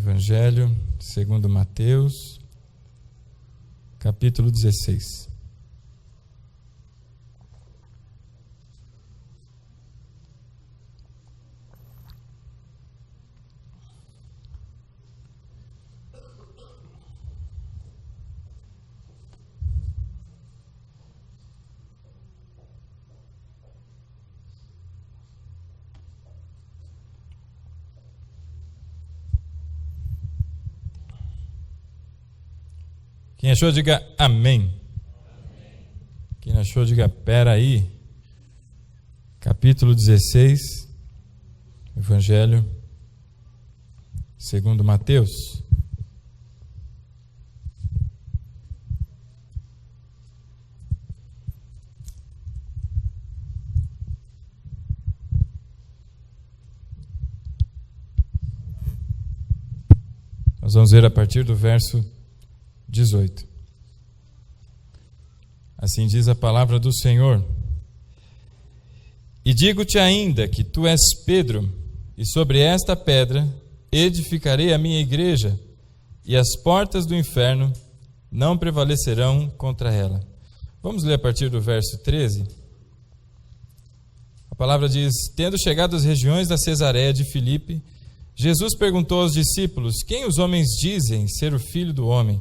Evangelho segundo Mateus, capítulo 16. Quem achou, diga amém. Quem achou, diga pera aí. Capítulo 16, Evangelho segundo Mateus. Nós vamos ver a partir do verso 18. Assim diz a palavra do Senhor. E digo-te ainda que tu és Pedro, e sobre esta pedra edificarei a minha igreja, e as portas do inferno não prevalecerão contra ela. Vamos ler a partir do verso 13. A palavra diz: tendo chegado às regiões da Cesareia de Filipe, Jesus perguntou aos discípulos: quem os homens dizem ser o Filho do Homem?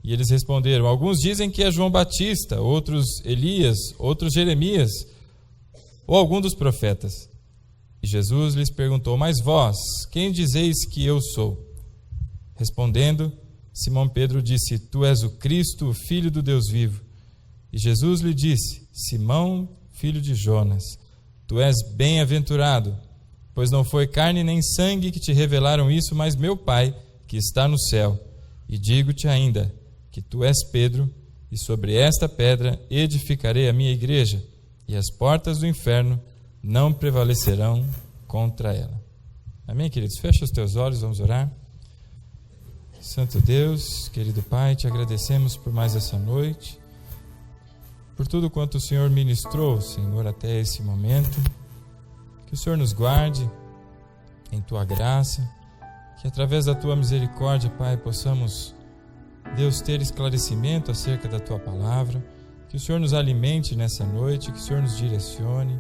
E eles responderam: alguns dizem que é João Batista, outros Elias, outros Jeremias, ou algum dos profetas. E Jesus lhes perguntou: mas vós, quem dizeis que eu sou? Respondendo, Simão Pedro disse: tu és o Cristo, o Filho do Deus vivo. E Jesus lhe disse: Simão, filho de Jonas, tu és bem-aventurado, pois não foi carne nem sangue que te revelaram isso, mas meu Pai que está no céu. E digo-te ainda que tu és Pedro, e sobre esta pedra edificarei a minha igreja, e as portas do inferno não prevalecerão contra ela. Amém, queridos? Fecha os teus olhos, vamos orar. Santo Deus, querido Pai, te agradecemos por mais essa noite, por tudo quanto o Senhor ministrou, Senhor, até esse momento. Que o Senhor nos guarde em tua graça, que através da tua misericórdia, Pai, possamos, Deus, ter esclarecimento acerca da tua palavra, que o Senhor nos alimente nessa noite, que o Senhor nos direcione,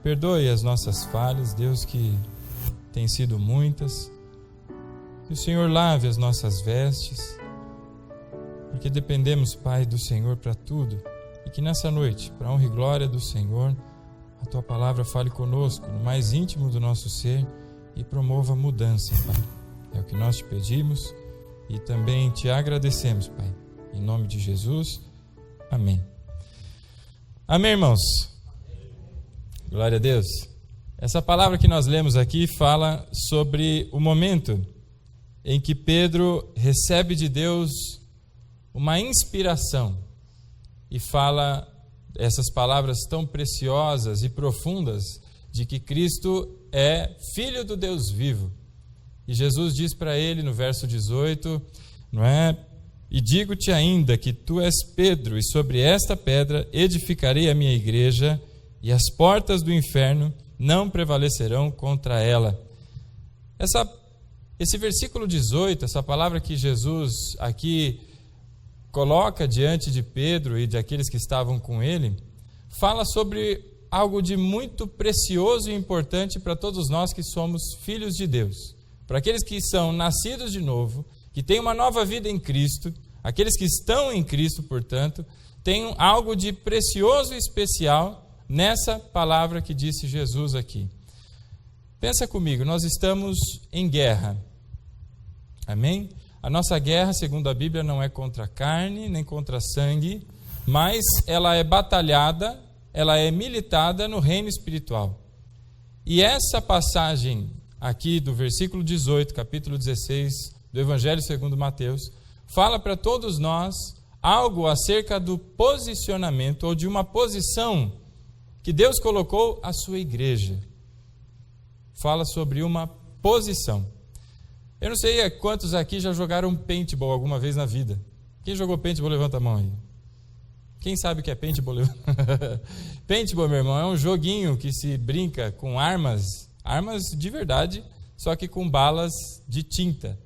perdoe as nossas falhas, Deus, que têm sido muitas, que o Senhor lave as nossas vestes, porque dependemos, Pai, do Senhor para tudo, e que nessa noite, para a honra e glória do Senhor, a tua palavra fale conosco, no mais íntimo do nosso ser, e promova mudança, Pai. É o que nós te pedimos, e também te agradecemos, Pai. Em nome de Jesus, amém. Amém, irmãos? Glória a Deus. Essa palavra que nós lemos aqui fala sobre o momento em que Pedro recebe de Deus uma inspiração e fala essas palavras tão preciosas e profundas de que Cristo é Filho do Deus vivo. E Jesus diz para ele no verso 18, não é? E digo-te ainda que tu és Pedro, e sobre esta pedra edificarei a minha igreja, e as portas do inferno não prevalecerão contra ela. Esse versículo 18, essa palavra que Jesus aqui coloca diante de Pedro e de aqueles que estavam com ele, fala sobre algo de muito precioso e importante para todos nós que somos filhos de Deus. Para aqueles que são nascidos de novo, que têm uma nova vida em Cristo, aqueles que estão em Cristo, portanto, têm algo de precioso e especial nessa palavra que disse Jesus aqui. Pensa comigo, nós estamos em guerra. Amém? A nossa guerra, segundo a Bíblia, não é contra carne, nem contra sangue, mas ela é batalhada, ela é militada no reino espiritual. E essa passagem aqui do versículo 18, capítulo 16 do Evangelho segundo Mateus, fala para todos nós algo acerca do posicionamento ou de uma posição que Deus colocou à sua igreja. Fala sobre uma posição. Eu não sei quantos aqui já jogaram paintball alguma vez na vida. Quem jogou paintball, levanta a mão aí. Quem sabe o que é paintball? Paintball, meu irmão, é um joguinho que se brinca com armas de verdade, só que com balas de tinta.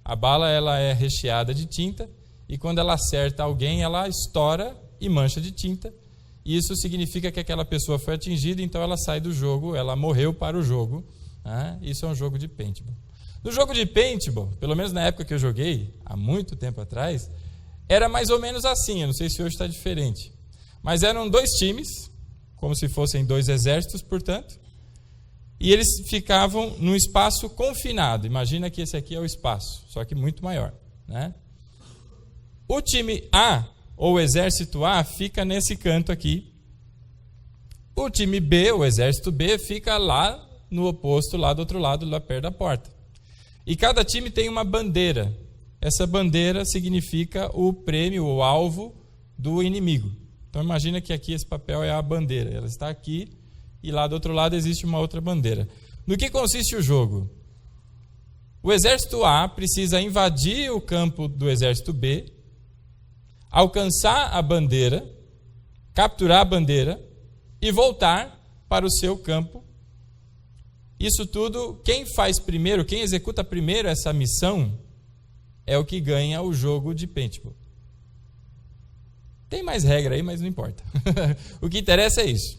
A bala ela é recheada de tinta e quando ela acerta alguém, ela estoura e mancha de tinta. Isso significa que aquela pessoa foi atingida, então ela sai do jogo, ela morreu para o jogo. Isso é um jogo de paintball. No jogo de paintball, pelo menos na época que eu joguei, há muito tempo atrás, era mais ou menos assim, eu não sei se hoje está diferente. Mas eram 2 times, como se fossem 2 exércitos, portanto, e eles ficavam num espaço confinado. Imagina que esse aqui é o espaço, só que muito maior, né? O time A, ou o exército A, fica nesse canto aqui. O time B, o exército B, fica lá no oposto, lá do outro lado, lá perto da porta. E cada time tem uma bandeira. Essa bandeira significa o prêmio, o alvo do inimigo. Então imagina que aqui esse papel é a bandeira. Ela está aqui e lá do outro lado existe uma outra bandeira. No que consiste o jogo? O exército A precisa invadir o campo do exército B, alcançar a bandeira, capturar a bandeira e voltar para o seu campo. Isso tudo, quem faz primeiro, quem executa primeiro essa missão é o que ganha o jogo de paintball. Tem mais regra aí, mas não importa. O que interessa é isso.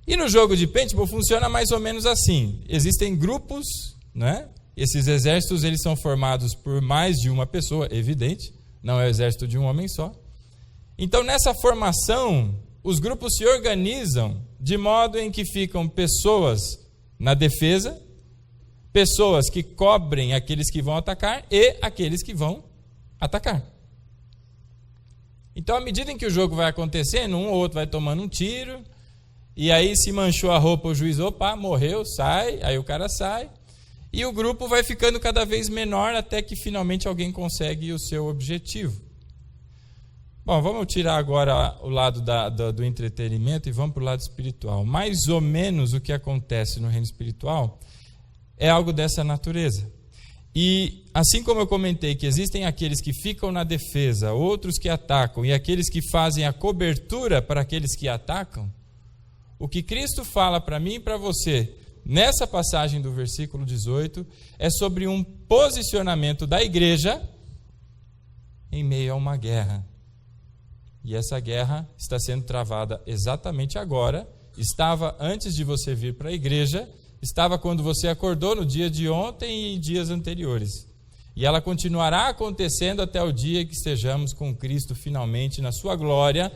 E no jogo de paintball funciona mais ou menos assim. Existem grupos, né? Esses exércitos eles são formados por mais de uma pessoa, evidente. Não é o exército de um homem só. Então, nessa formação, os grupos se organizam de modo em que ficam pessoas na defesa, pessoas que cobrem aqueles que vão atacar e aqueles que vão atacar. Então, à medida em que o jogo vai acontecendo, um ou outro vai tomando um tiro, e aí se manchou a roupa, o juiz, opa, morreu, sai, aí o cara sai, e o grupo vai ficando cada vez menor até que finalmente alguém consegue o seu objetivo. Bom, vamos tirar agora o lado do entretenimento e vamos para o lado espiritual. Mais ou menos o que acontece no reino espiritual é algo dessa natureza. E assim como eu comentei que existem aqueles que ficam na defesa, outros que atacam e aqueles que fazem a cobertura para aqueles que atacam, o que Cristo fala para mim e para você nessa passagem do versículo 18 é sobre um posicionamento da igreja em meio a uma guerra. E essa guerra está sendo travada exatamente agora, estava antes de você vir para a igreja, estava quando você acordou no dia de ontem e em dias anteriores. E ela continuará acontecendo até o dia que estejamos com Cristo finalmente na sua glória,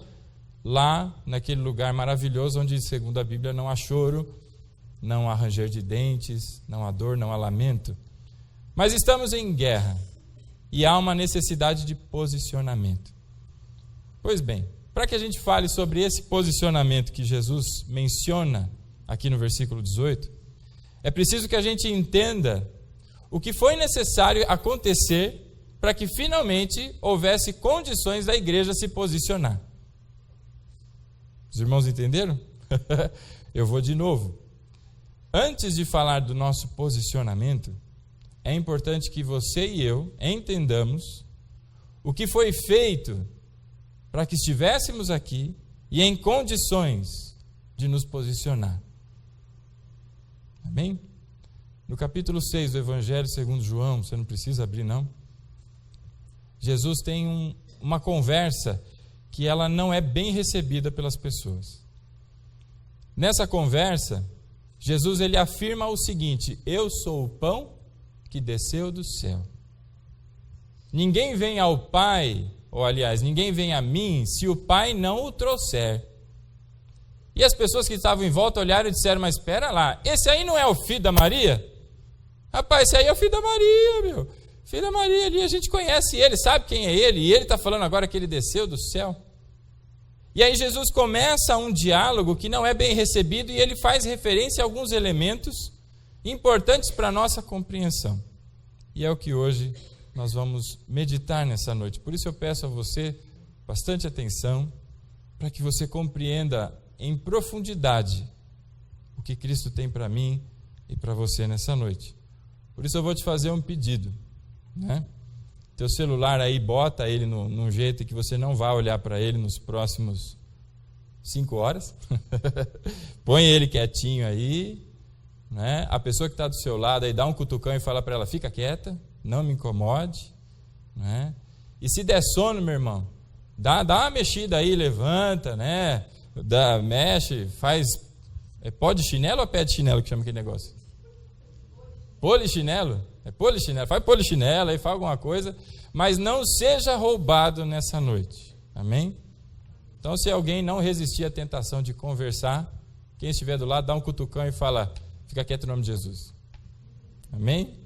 lá naquele lugar maravilhoso onde, segundo a Bíblia, não há choro, não há ranger de dentes, não há dor, não há lamento. Mas estamos em guerra e há uma necessidade de posicionamento. Pois bem, para que a gente fale sobre esse posicionamento que Jesus menciona aqui no versículo 18, é preciso que a gente entenda o que foi necessário acontecer para que finalmente houvesse condições da igreja se posicionar. Os irmãos entenderam? Eu vou de novo. Antes de falar do nosso posicionamento, é importante que você e eu entendamos o que foi feito para que estivéssemos aqui e em condições de nos posicionar. Amém? No capítulo 6 do Evangelho segundo João, você não precisa abrir não, Jesus tem uma conversa que ela não é bem recebida pelas pessoas. Nessa conversa, Jesus ele afirma o seguinte: eu sou o pão que desceu do céu. Ninguém vem ao Pai, ou aliás, ninguém vem a mim se o Pai não o trouxer. E as pessoas que estavam em volta olharam e disseram: mas espera lá, esse aí não é o filho da Maria? Rapaz, esse aí é o filho da Maria, meu. Filho da Maria ali, a gente conhece ele, sabe quem é ele, e ele está falando agora que ele desceu do céu. E aí Jesus começa um diálogo que não é bem recebido e ele faz referência a alguns elementos importantes para a nossa compreensão. E é o que hoje nós vamos meditar nessa noite. Por isso eu peço a você bastante atenção para que você compreenda em profundidade o que Cristo tem para mim e para você nessa noite. Por isso eu vou te fazer um pedido, né? Teu celular aí, bota ele num jeito que você não vai olhar para ele nos próximos 5 horas. Põe ele quietinho aí, né? A pessoa que está do seu lado aí dá um cutucão e fala para ela: fica quieta, não me incomode, né? E se der sono, meu irmão, dá uma mexida aí, levanta, né? Mexe, faz... É pó de chinelo ou pé de chinelo que chama aquele negócio? Polichinelo? É polichinelo. Faz polichinelo aí, faz alguma coisa, mas não seja roubado nessa noite. Amém? Então, se alguém não resistir à tentação de conversar, quem estiver do lado, dá um cutucão e fala, fica quieto em nome de Jesus. Amém?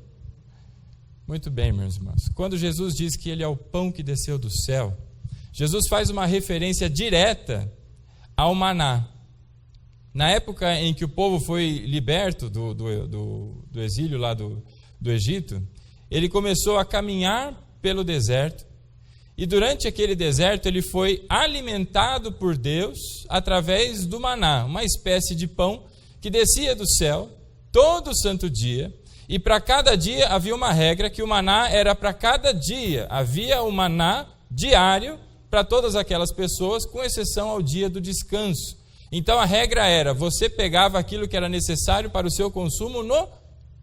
Muito bem, meus irmãos. Quando Jesus diz que ele é o pão que desceu do céu, Jesus faz uma referência direta ao maná. Na época em que o povo foi liberto do exílio lá do Egito, ele começou a caminhar pelo deserto, e durante aquele deserto ele foi alimentado por Deus através do maná, uma espécie de pão que descia do céu todo santo dia, e para cada dia havia uma regra que o maná era para cada dia, havia o maná diário para todas aquelas pessoas, com exceção ao dia do descanso. Então a regra era, você pegava aquilo que era necessário para o seu consumo no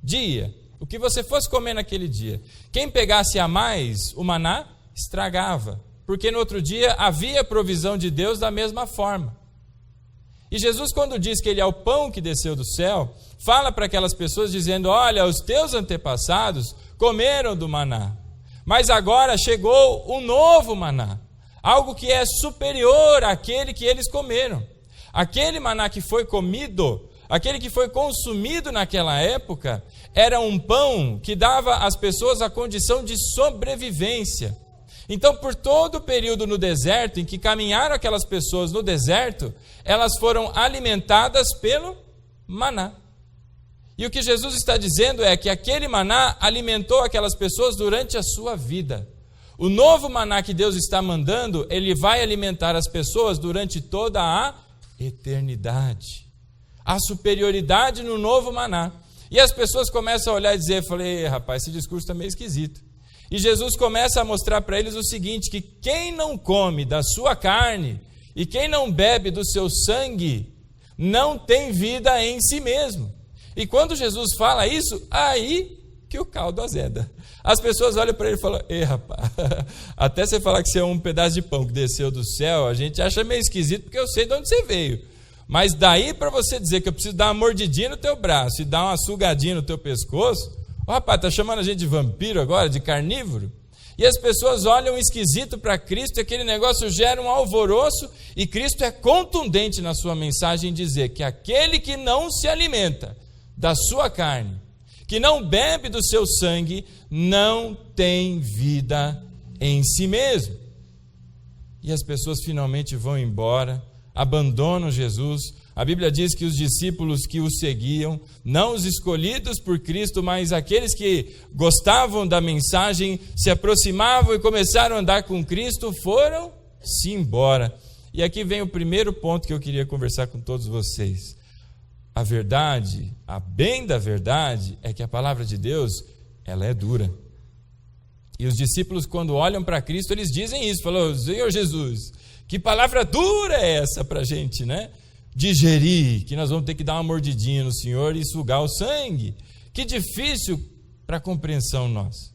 dia, o que você fosse comer naquele dia. Quem pegasse a mais, o maná estragava, porque no outro dia havia provisão de Deus da mesma forma. E Jesus, quando diz que ele é o pão que desceu do céu, fala para aquelas pessoas dizendo, olha, os teus antepassados comeram do maná, mas agora chegou um novo maná, algo que é superior àquele que eles comeram. Aquele maná que foi comido, aquele que foi consumido naquela época, era um pão que dava às pessoas a condição de sobrevivência. Então, por todo o período no deserto, em que caminharam aquelas pessoas no deserto, elas foram alimentadas pelo maná. E o que Jesus está dizendo é que aquele maná alimentou aquelas pessoas durante a sua vida. O novo maná que Deus está mandando, ele vai alimentar as pessoas durante toda a eternidade. A superioridade no novo maná. E as pessoas começam a olhar e dizer, falei, rapaz, esse discurso está meio esquisito. E Jesus começa a mostrar para eles o seguinte, que quem não come da sua carne e quem não bebe do seu sangue, não tem vida em si mesmo. E quando Jesus fala isso, aí que o caldo azeda. As pessoas olham para ele e falam, ei rapaz, até você falar que você é um pedaço de pão que desceu do céu, a gente acha meio esquisito porque eu sei de onde você veio. Mas daí para você dizer que eu preciso dar uma mordidinha no teu braço e dar uma sugadinha no teu pescoço, rapaz, está chamando a gente de vampiro agora, de carnívoro? E as pessoas olham esquisito para Cristo, e aquele negócio gera um alvoroço, e Cristo é contundente na sua mensagem em dizer que aquele que não se alimenta da sua carne, que não bebe do seu sangue, não tem vida em si mesmo. E as pessoas finalmente vão embora, abandonam Jesus. A Bíblia diz que os discípulos que o seguiam, não os escolhidos por Cristo, mas aqueles que gostavam da mensagem, se aproximavam e começaram a andar com Cristo, foram-se embora. E aqui vem o primeiro ponto que eu queria conversar com todos vocês. A verdade, a bem da verdade, é que a palavra de Deus, ela é dura. E os discípulos, quando olham para Cristo, eles dizem isso, falam, Senhor Jesus, que palavra dura é essa para a gente, né? Digerir, que nós vamos ter que dar uma mordidinha no Senhor e sugar o sangue. Que difícil para a compreensão nossa.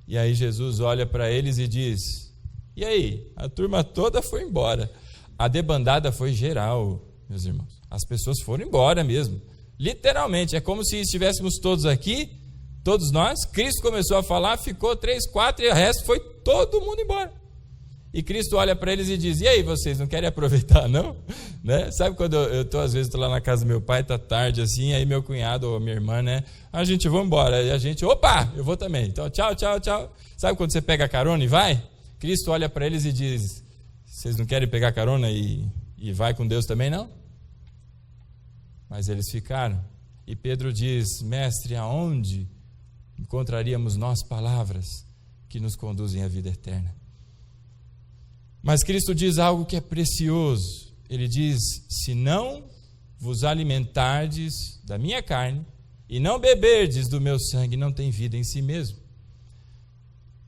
E aí Jesus olha para eles e diz, e aí? A turma toda foi embora. A debandada foi geral, meus irmãos. As pessoas foram embora mesmo. Literalmente, é como se estivéssemos todos aqui, todos nós, Cristo começou a falar, ficou 3, 4 e o resto foi todo mundo embora. E Cristo olha para eles e diz, e aí vocês não querem aproveitar não? Né? Sabe quando às vezes estou lá na casa do meu pai, está tarde assim, aí meu cunhado ou minha irmã, né? A gente vai embora, e a gente, opa, eu vou também. Então tchau, tchau, tchau. Sabe quando você pega a carona e vai? Cristo olha para eles e diz, vocês não querem pegar carona e vai com Deus também não? Mas eles ficaram. E Pedro diz, mestre, aonde encontraríamos nós palavras que nos conduzem à vida eterna? Mas Cristo diz algo que é precioso. Ele diz, se não vos alimentardes da minha carne e não beberdes do meu sangue, não tem vida em si mesmo.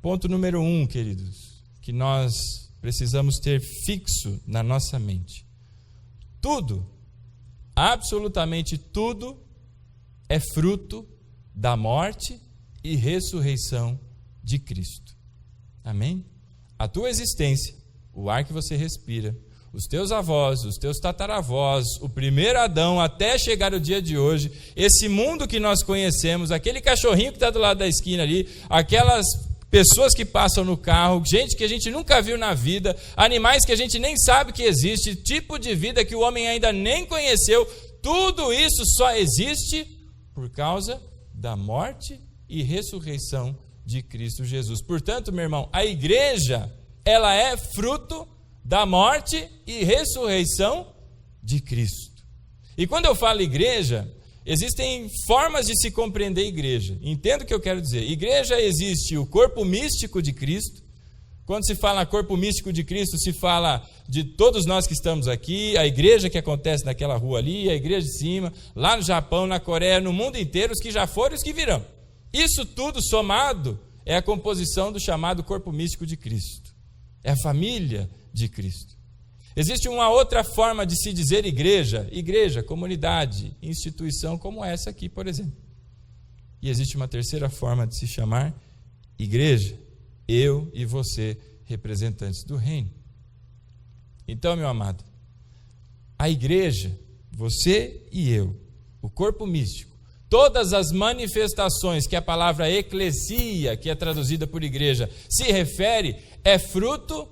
Ponto número 1, queridos, que nós precisamos ter fixo na nossa mente. Tudo, absolutamente tudo, é fruto da morte e ressurreição de Cristo. Amém? A tua existência, o ar que você respira, os teus avós, os teus tataravós, o primeiro Adão, até chegar o dia de hoje, esse mundo que nós conhecemos, aquele cachorrinho que está do lado da esquina ali, aquelas pessoas que passam no carro, gente que a gente nunca viu na vida, animais que a gente nem sabe que existe, tipo de vida que o homem ainda nem conheceu, tudo isso só existe por causa da morte e ressurreição de Cristo Jesus. Portanto, meu irmão, a igreja, ela é fruto da morte e ressurreição de Cristo. E quando eu falo igreja, existem formas de se compreender igreja. Entenda o que eu quero dizer. Igreja, existe o corpo místico de Cristo. Quando se fala corpo místico de Cristo, se fala de todos nós que estamos aqui, a igreja que acontece naquela rua ali, a igreja de cima, lá no Japão, na Coreia, no mundo inteiro, os que já foram e os que virão. Isso tudo somado é a composição do chamado corpo místico de Cristo. É a família de Cristo. Existe uma outra forma de se dizer igreja, comunidade, instituição como essa aqui, por exemplo. E existe uma terceira forma de se chamar igreja, eu e você, representantes do reino. Então, meu amado, a igreja, você e eu, o corpo místico, todas as manifestações que a palavra eclesia, que é traduzida por igreja, se refere, é fruto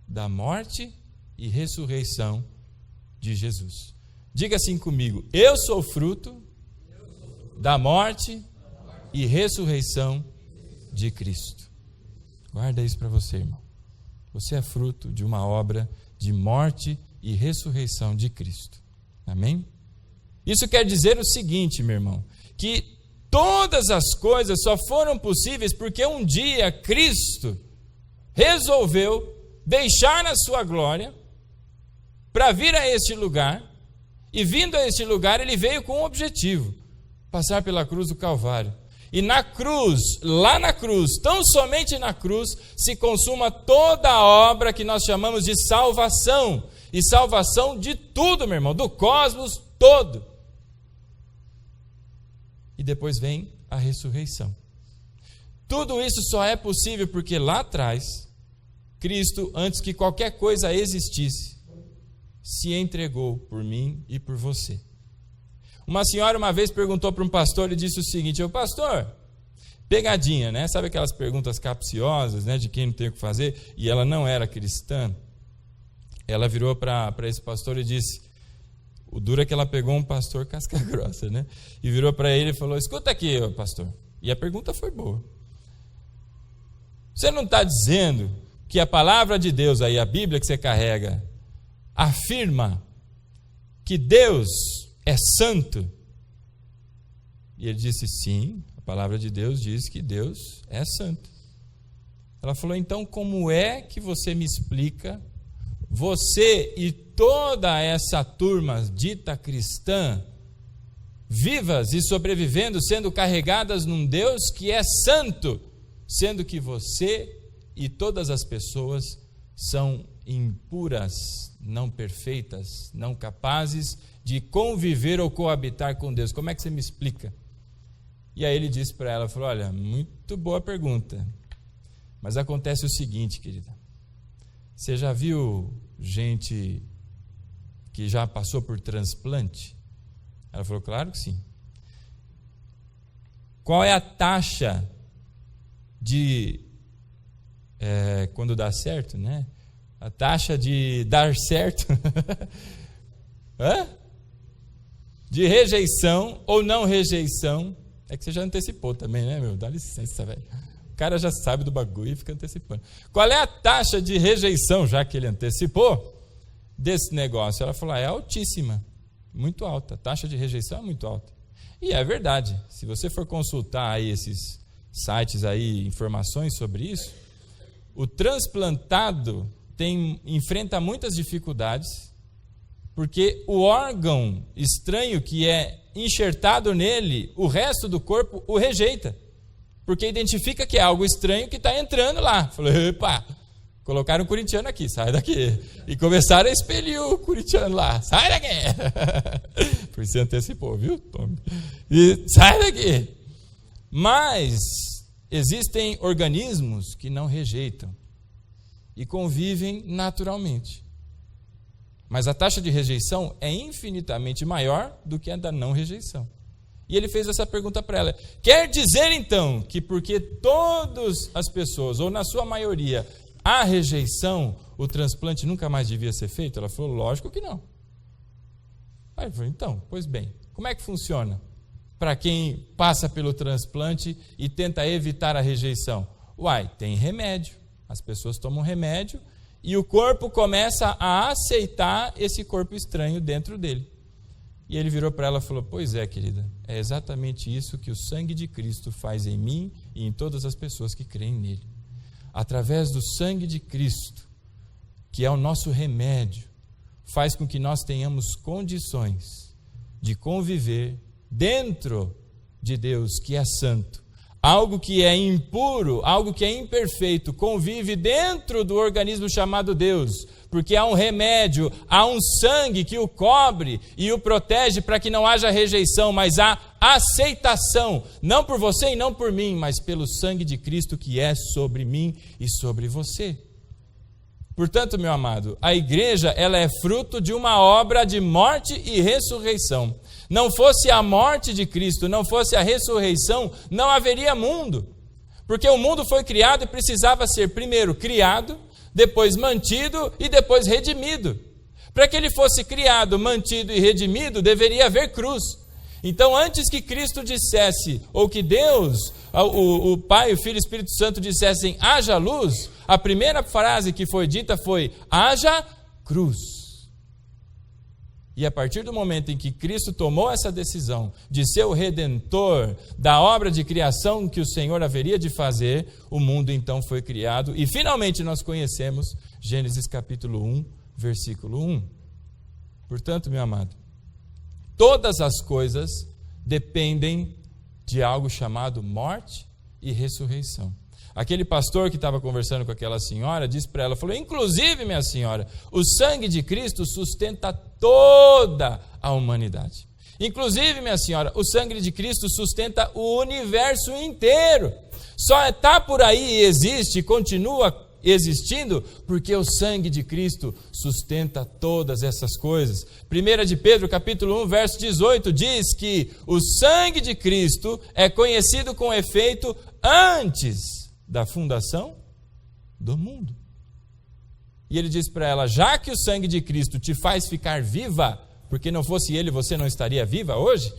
da morte e ressurreição de Jesus. Diga assim comigo: eu sou fruto da morte e ressurreição de Cristo. Guarda isso para você, irmão. Você é fruto de uma obra de morte e ressurreição de Cristo. Amém? Isso quer dizer o seguinte, meu irmão, que todas as coisas só foram possíveis porque um dia Cristo resolveu deixar a sua glória para vir a este lugar, e vindo a este lugar ele veio com um objetivo: passar pela cruz do Calvário. E na cruz, lá na cruz, tão somente na cruz, se consuma toda a obra que nós chamamos de salvação, e salvação de tudo, meu irmão, do cosmos todo. E depois vem a ressurreição. Tudo isso só é possível porque lá atrás, Cristo, antes que qualquer coisa existisse, se entregou por mim e por você. Uma senhora uma vez perguntou para um pastor e disse o seguinte: ô pastor, pegadinha, né? Sabe aquelas perguntas capciosas, né, de quem não tem o que fazer? E ela não era cristã. Ela virou para esse pastor e disse, o duro é que ela pegou um pastor casca grossa, né? E virou para ele e falou: escuta aqui, ô pastor. E a pergunta foi boa. Você não está dizendo que a palavra de Deus, aí, a Bíblia que você carrega, afirma que Deus é santo? E ele disse: sim, a palavra de Deus diz que Deus é santo. Ela falou: então como é que você me explica, você e toda essa turma dita cristã, vivas e sobrevivendo, sendo carregadas num Deus que é santo, sendo que você e todas as pessoas são impuras, não perfeitas, não capazes de conviver ou coabitar com Deus? Como é que você me explica? E aí ele disse para ela, falou: olha, muito boa pergunta, mas acontece o seguinte, querida, você já viu gente que já passou por transplante? Ela falou: claro que sim. Qual é a taxa de, quando dá certo, né? A taxa de dar certo de rejeição ou não rejeição? É que você já antecipou também, né, meu? Dá licença, velho. O cara já sabe do bagulho e fica antecipando. Qual é a taxa de rejeição, já que ele antecipou, desse negócio? Ela falou: é altíssima, muito alta. A taxa de rejeição é muito alta. E é verdade. Se você for consultar aí esses sites aí, informações sobre isso, o transplantado enfrenta muitas dificuldades, porque o órgão estranho que é enxertado nele, o resto do corpo o rejeita, porque identifica que é algo estranho que está entrando lá. Falou: epa, colocaram um corintiano aqui, sai daqui. E começaram a expelir o corintiano lá, sai daqui. Por isso você antecipou, viu, Tom? E sai daqui. Mas existem organismos que não rejeitam e convivem naturalmente. Mas a taxa de rejeição é infinitamente maior do que a da não rejeição. E ele fez essa pergunta para ela: quer dizer então que porque todas as pessoas, ou na sua maioria, há rejeição, o transplante nunca mais devia ser feito? Ela falou: lógico que não. Aí ele falou: então, pois bem, como é que funciona para quem passa pelo transplante e tenta evitar a rejeição? Uai, tem remédio. As pessoas tomam remédio e o corpo começa a aceitar esse corpo estranho dentro dele. E ele virou para ela e falou: pois é, querida, é exatamente isso que o sangue de Cristo faz em mim e em todas as pessoas que creem nele. Através do sangue de Cristo, que é o nosso remédio, faz com que nós tenhamos condições de conviver dentro de Deus, que é santo. Algo que é impuro, algo que é imperfeito, convive dentro do organismo chamado Deus, porque há um remédio, há um sangue que o cobre e o protege para que não haja rejeição, mas há aceitação, não por você e não por mim, mas pelo sangue de Cristo que é sobre mim e sobre você. Portanto, meu amado, a igreja ela é fruto de uma obra de morte e ressurreição. Não fosse a morte de Cristo, não fosse a ressurreição, não haveria mundo. Porque o mundo foi criado e precisava ser primeiro criado, depois mantido e depois redimido. Para que ele fosse criado, mantido e redimido, deveria haver cruz. Então, antes que Cristo dissesse, ou que Deus, o Pai, o Filho e o Espírito Santo dissessem, haja luz, a primeira frase que foi dita foi, haja cruz. E a partir do momento em que Cristo tomou essa decisão de ser o redentor da obra de criação que o Senhor haveria de fazer, o mundo então foi criado. E finalmente nós conhecemos Gênesis capítulo 1, versículo 1. Portanto, meu amado, todas as coisas dependem de algo chamado morte e ressurreição. Aquele pastor que estava conversando com aquela senhora, disse para ela, falou, inclusive, minha senhora, o sangue de Cristo sustenta toda a humanidade. Inclusive, minha senhora, o sangue de Cristo sustenta o universo inteiro. Só está por aí e existe, continua existindo, porque o sangue de Cristo sustenta todas essas coisas. 1 de Pedro, capítulo 1, verso 18, diz que o sangue de Cristo é conhecido com efeito antes da fundação do mundo. E ele diz para ela, já que o sangue de Cristo te faz ficar viva, porque não fosse ele, você não estaria viva hoje?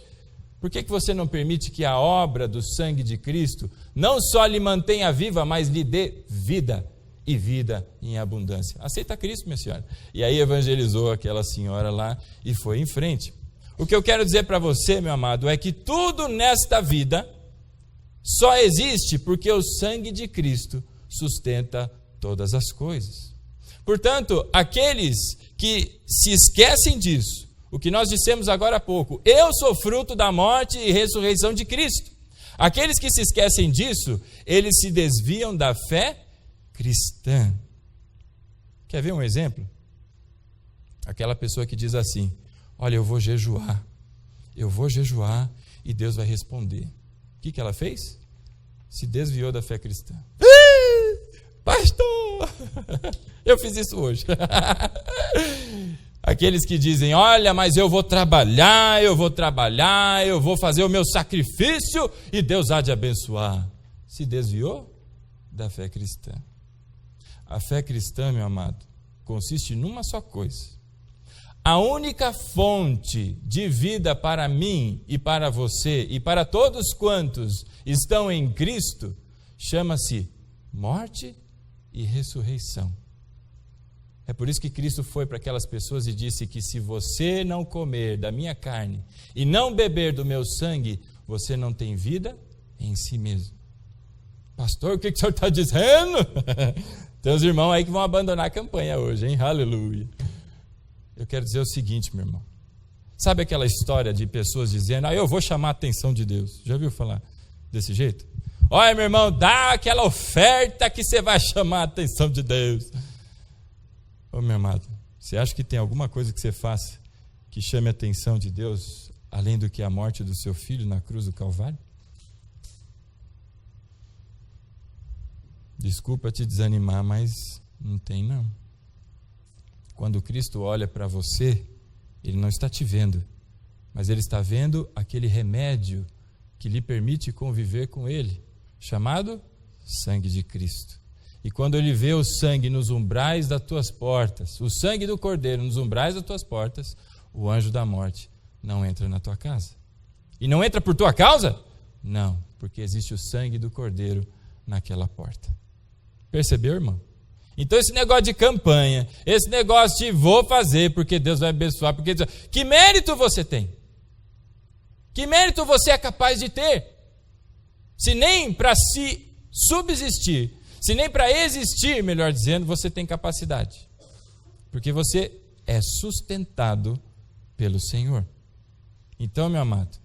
Por que você não permite que a obra do sangue de Cristo não só lhe mantenha viva, mas lhe dê vida, e vida em abundância? Aceita Cristo, minha senhora. E aí evangelizou aquela senhora lá e foi em frente. O que eu quero dizer para você, meu amado, é que tudo nesta vida só existe porque o sangue de Cristo sustenta todas as coisas. Portanto, aqueles que se esquecem disso, o que nós dissemos agora há pouco, eu sou fruto da morte e ressurreição de Cristo. Aqueles que se esquecem disso, eles se desviam da fé cristã. Quer ver um exemplo? Aquela pessoa que diz assim, olha, eu vou jejuar e Deus vai responder. O que ela fez? Se desviou da fé cristã. Pastor, eu fiz isso hoje. Aqueles que dizem, olha, mas eu vou trabalhar, eu vou fazer o meu sacrifício e Deus há de abençoar. Se desviou da fé cristã. A fé cristã, meu amado, consiste numa só coisa. A única fonte de vida para mim e para você e para todos quantos estão em Cristo chama-se morte e ressurreição. É por isso que Cristo foi para aquelas pessoas e disse que se você não comer da minha carne e não beber do meu sangue, você não tem vida em si mesmo. Pastor, o que o senhor está dizendo? Tem uns irmãos aí que vão abandonar a campanha hoje, hein? Aleluia. Eu quero dizer o seguinte, meu irmão. Sabe aquela história de pessoas dizendo, eu vou chamar a atenção de Deus? Já ouviu falar desse jeito? Olha, meu irmão, dá aquela oferta que você vai chamar a atenção de Deus. Ô, meu amado, você acha que tem alguma coisa que você faça que chame a atenção de Deus, além do que a morte do seu filho na cruz do Calvário? Desculpa te desanimar, mas não tem não. Quando Cristo olha para você, Ele não está te vendo, mas Ele está vendo aquele remédio que lhe permite conviver com Ele, chamado sangue de Cristo. E quando Ele vê o sangue nos umbrais das tuas portas, o sangue do Cordeiro nos umbrais das tuas portas, o anjo da morte não entra na tua casa. E não entra por tua causa? Não, porque existe o sangue do Cordeiro naquela porta. Percebeu, irmão? Então esse negócio de campanha, esse negócio de vou fazer porque Deus vai abençoar, porque Deus... Que mérito você tem? Que mérito você é capaz de ter? Se nem para se subsistir, se nem para existir, melhor dizendo, você tem capacidade. Porque você é sustentado pelo Senhor. Então, meu amado,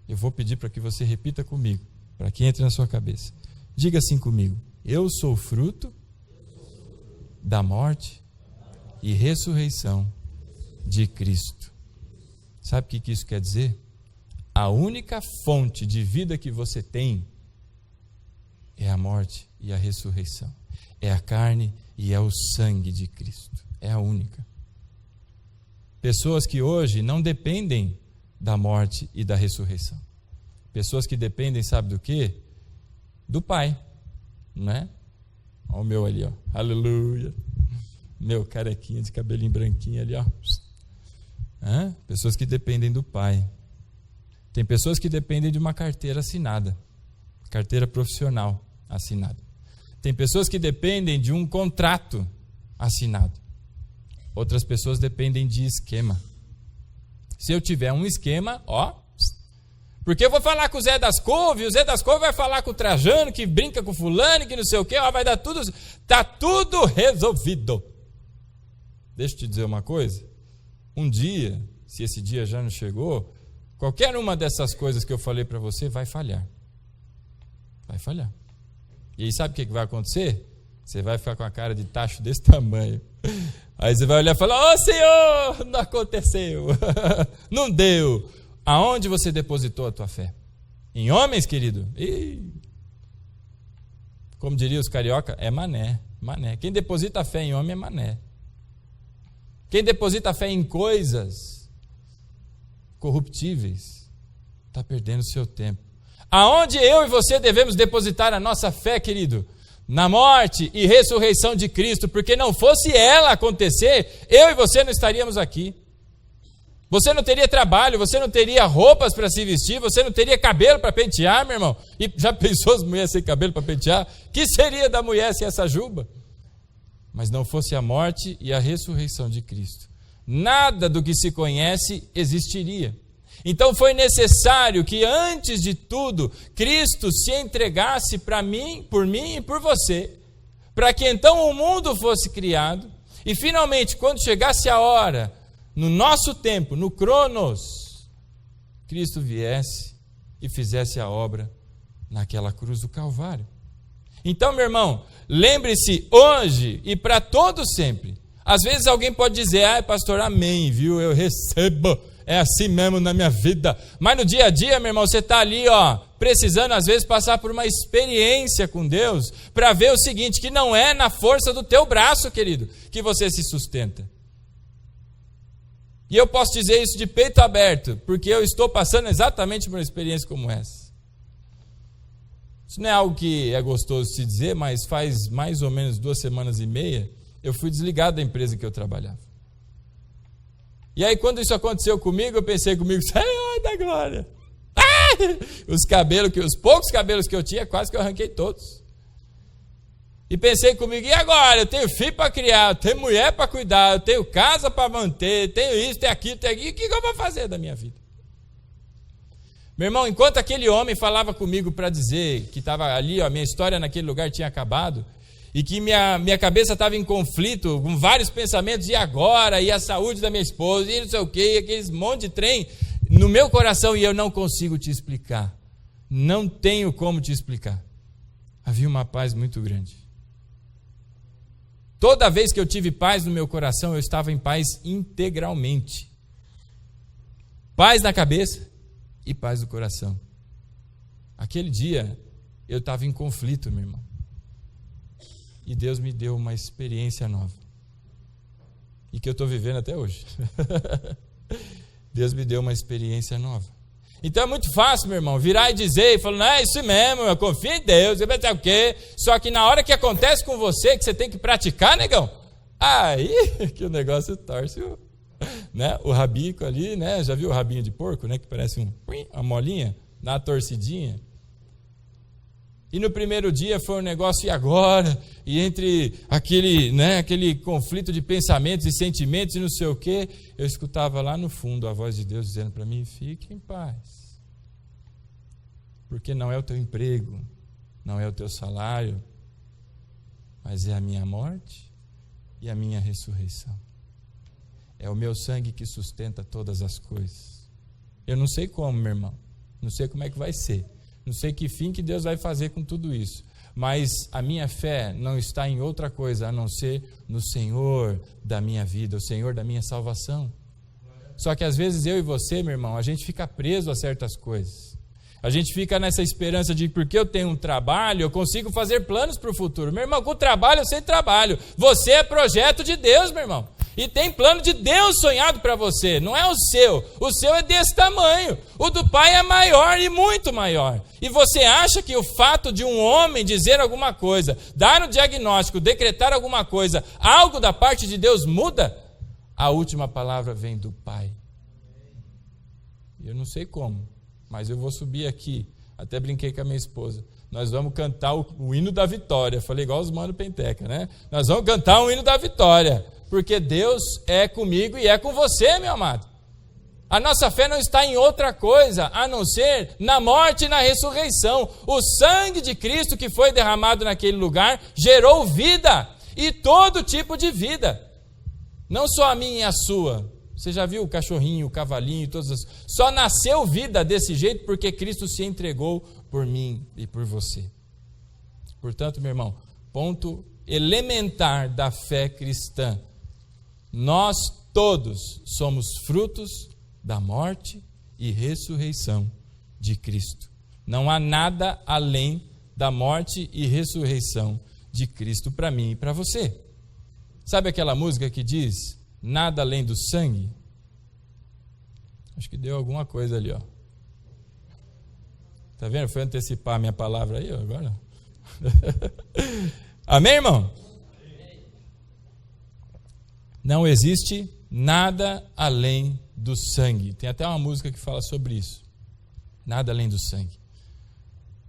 eu vou pedir para que você repita comigo, para que entre na sua cabeça. Diga assim comigo: eu sou fruto da morte e ressurreição de Cristo. Sabe o que isso quer dizer? A única fonte de vida que você tem é a morte e a ressurreição. É a carne e é o sangue de Cristo. É a única. Pessoas que hoje não dependem da morte e da ressurreição. Pessoas que dependem, sabe do quê? Do Pai, não é? Olha o meu ali, ó. Aleluia. Meu carequinha de cabelinho branquinho ali, ó. Pessoas que dependem do Pai. Tem pessoas que dependem de uma carteira assinada, carteira profissional assinada. Tem pessoas que dependem de um contrato assinado. Outras pessoas dependem de esquema. Se eu tiver um esquema, ó, porque eu vou falar com o Zé das Couve, o Zé das Couve vai falar com o Trajano, que brinca com o fulano, que não sei o quê, ó, vai dar tudo, tá tudo resolvido. Deixa eu te dizer uma coisa, um dia, se esse dia já não chegou, qualquer uma dessas coisas que eu falei para você vai falhar. Vai falhar. E aí sabe o que vai acontecer? Você vai ficar com a cara de tacho desse tamanho. Aí você vai olhar e falar: ô Senhor, não aconteceu. Não deu. Aonde você depositou a tua fé? Em homens, querido? Como diriam os carioca, é mané. Mané. Quem deposita a fé em homem é mané. Quem deposita a fé em coisas corruptíveis está perdendo o seu tempo. Aonde eu e você devemos depositar a nossa fé, querido? Na morte e ressurreição de Cristo, porque não fosse ela acontecer, eu e você não estaríamos aqui. Você não teria trabalho, você não teria roupas para se vestir, você não teria cabelo para pentear, meu irmão. E já pensou as mulheres sem cabelo para pentear? Que seria da mulher sem essa juba? Mas não fosse a morte e a ressurreição de Cristo, nada do que se conhece existiria. Então foi necessário que, antes de tudo, Cristo se entregasse para mim, por mim e por você, para que então o mundo fosse criado, e finalmente, quando chegasse a hora, no nosso tempo, no Cronos, Cristo viesse e fizesse a obra naquela cruz do Calvário. Então, meu irmão, lembre-se hoje e para todo sempre. Às vezes alguém pode dizer: ai, pastor, amém, viu? Eu recebo. É assim mesmo na minha vida. Mas no dia a dia, meu irmão, você está ali, ó, precisando às vezes passar por uma experiência com Deus, para ver o seguinte, que não é na força do teu braço, querido, que você se sustenta. E eu posso dizer isso de peito aberto, porque eu estou passando exatamente por uma experiência como essa. Isso não é algo que é gostoso de se dizer, mas faz mais ou menos 2 semanas e meia, eu fui desligado da empresa que eu trabalhava. E aí, quando isso aconteceu comigo, eu pensei comigo: Senhor da glória! Os poucos cabelos que eu tinha, quase que eu arranquei todos. E pensei comigo: e agora? Eu tenho filho para criar, eu tenho mulher para cuidar, eu tenho casa para manter, tenho isso, tenho aquilo, tenho aquilo. O que eu vou fazer da minha vida? Meu irmão, enquanto aquele homem falava comigo para dizer que estava ali, ó, minha história naquele lugar tinha acabado, e que minha cabeça estava em conflito, com vários pensamentos, e agora, e a saúde da minha esposa, e não sei o quê, e aqueles monte de trem no meu coração, e eu não consigo te explicar. Não tenho como te explicar. Havia uma paz muito grande. Toda vez que eu tive paz no meu coração, eu estava em paz integralmente. Paz na cabeça e paz no coração. Aquele dia, eu estava em conflito, meu irmão. e Deus me deu uma experiência nova. E que eu estou vivendo até hoje. Deus me deu uma experiência nova. Então é muito fácil, meu irmão, virar e dizer, falando, não, é isso mesmo, eu confio em Deus, eu pensei o quê? Só que na hora que acontece com você, que você tem que praticar, negão, aí que o negócio torce o rabico ali, né? Já viu o rabinho de porco, né? Que parece uma molinha, dá uma torcidinha. E no primeiro dia foi um negócio, e agora? E entre aquele conflito de pensamentos e sentimentos e não sei o quê, eu escutava lá no fundo a voz de Deus dizendo para mim, fique em paz. Porque não é o teu emprego, não é o teu salário, mas é a minha morte e a minha ressurreição. É o meu sangue que sustenta todas as coisas. Eu não sei como, meu irmão, não sei como é que vai ser. Não sei que fim que Deus vai fazer com tudo isso. Mas a minha fé não está em outra coisa a não ser no Senhor da minha vida, o Senhor da minha salvação. Só que às vezes eu e você, meu irmão, a gente fica preso a certas coisas. A gente fica nessa esperança de porque eu tenho um trabalho, eu consigo fazer planos para o futuro. Meu irmão, com trabalho eu sei trabalho. Você é projeto de Deus, meu irmão. E tem plano de Deus sonhado para você, não é o seu. O seu é desse tamanho. O do Pai é maior e muito maior. E você acha que o fato de um homem dizer alguma coisa, dar um diagnóstico, decretar alguma coisa, algo da parte de Deus muda? A última palavra vem do Pai. Eu não sei como, mas eu vou subir aqui. Até brinquei com a minha esposa. Nós vamos cantar o hino da vitória. Falei igual os mano Penteca, né? Nós vamos cantar o hino da vitória. Porque Deus é comigo e é com você, meu amado. A nossa fé não está em outra coisa, a não ser na morte e na ressurreição. O sangue de Cristo que foi derramado naquele lugar gerou vida, e todo tipo de vida. Não só a minha e a sua. Você já viu o cachorrinho, o cavalinho, todas as... Só nasceu vida desse jeito porque Cristo se entregou por mim e por você. Portanto, meu irmão, ponto elementar da fé cristã. Nós todos somos frutos da morte e ressurreição de Cristo. Não há nada além da morte e ressurreição de Cristo para mim e para você. Sabe aquela música que diz, nada além do sangue? Acho que deu alguma coisa ali, ó. Tá vendo? Foi antecipar a minha palavra aí, ó, agora. Amém, irmão? Não existe nada além do sangue. Tem até uma música que fala sobre isso. Nada além do sangue.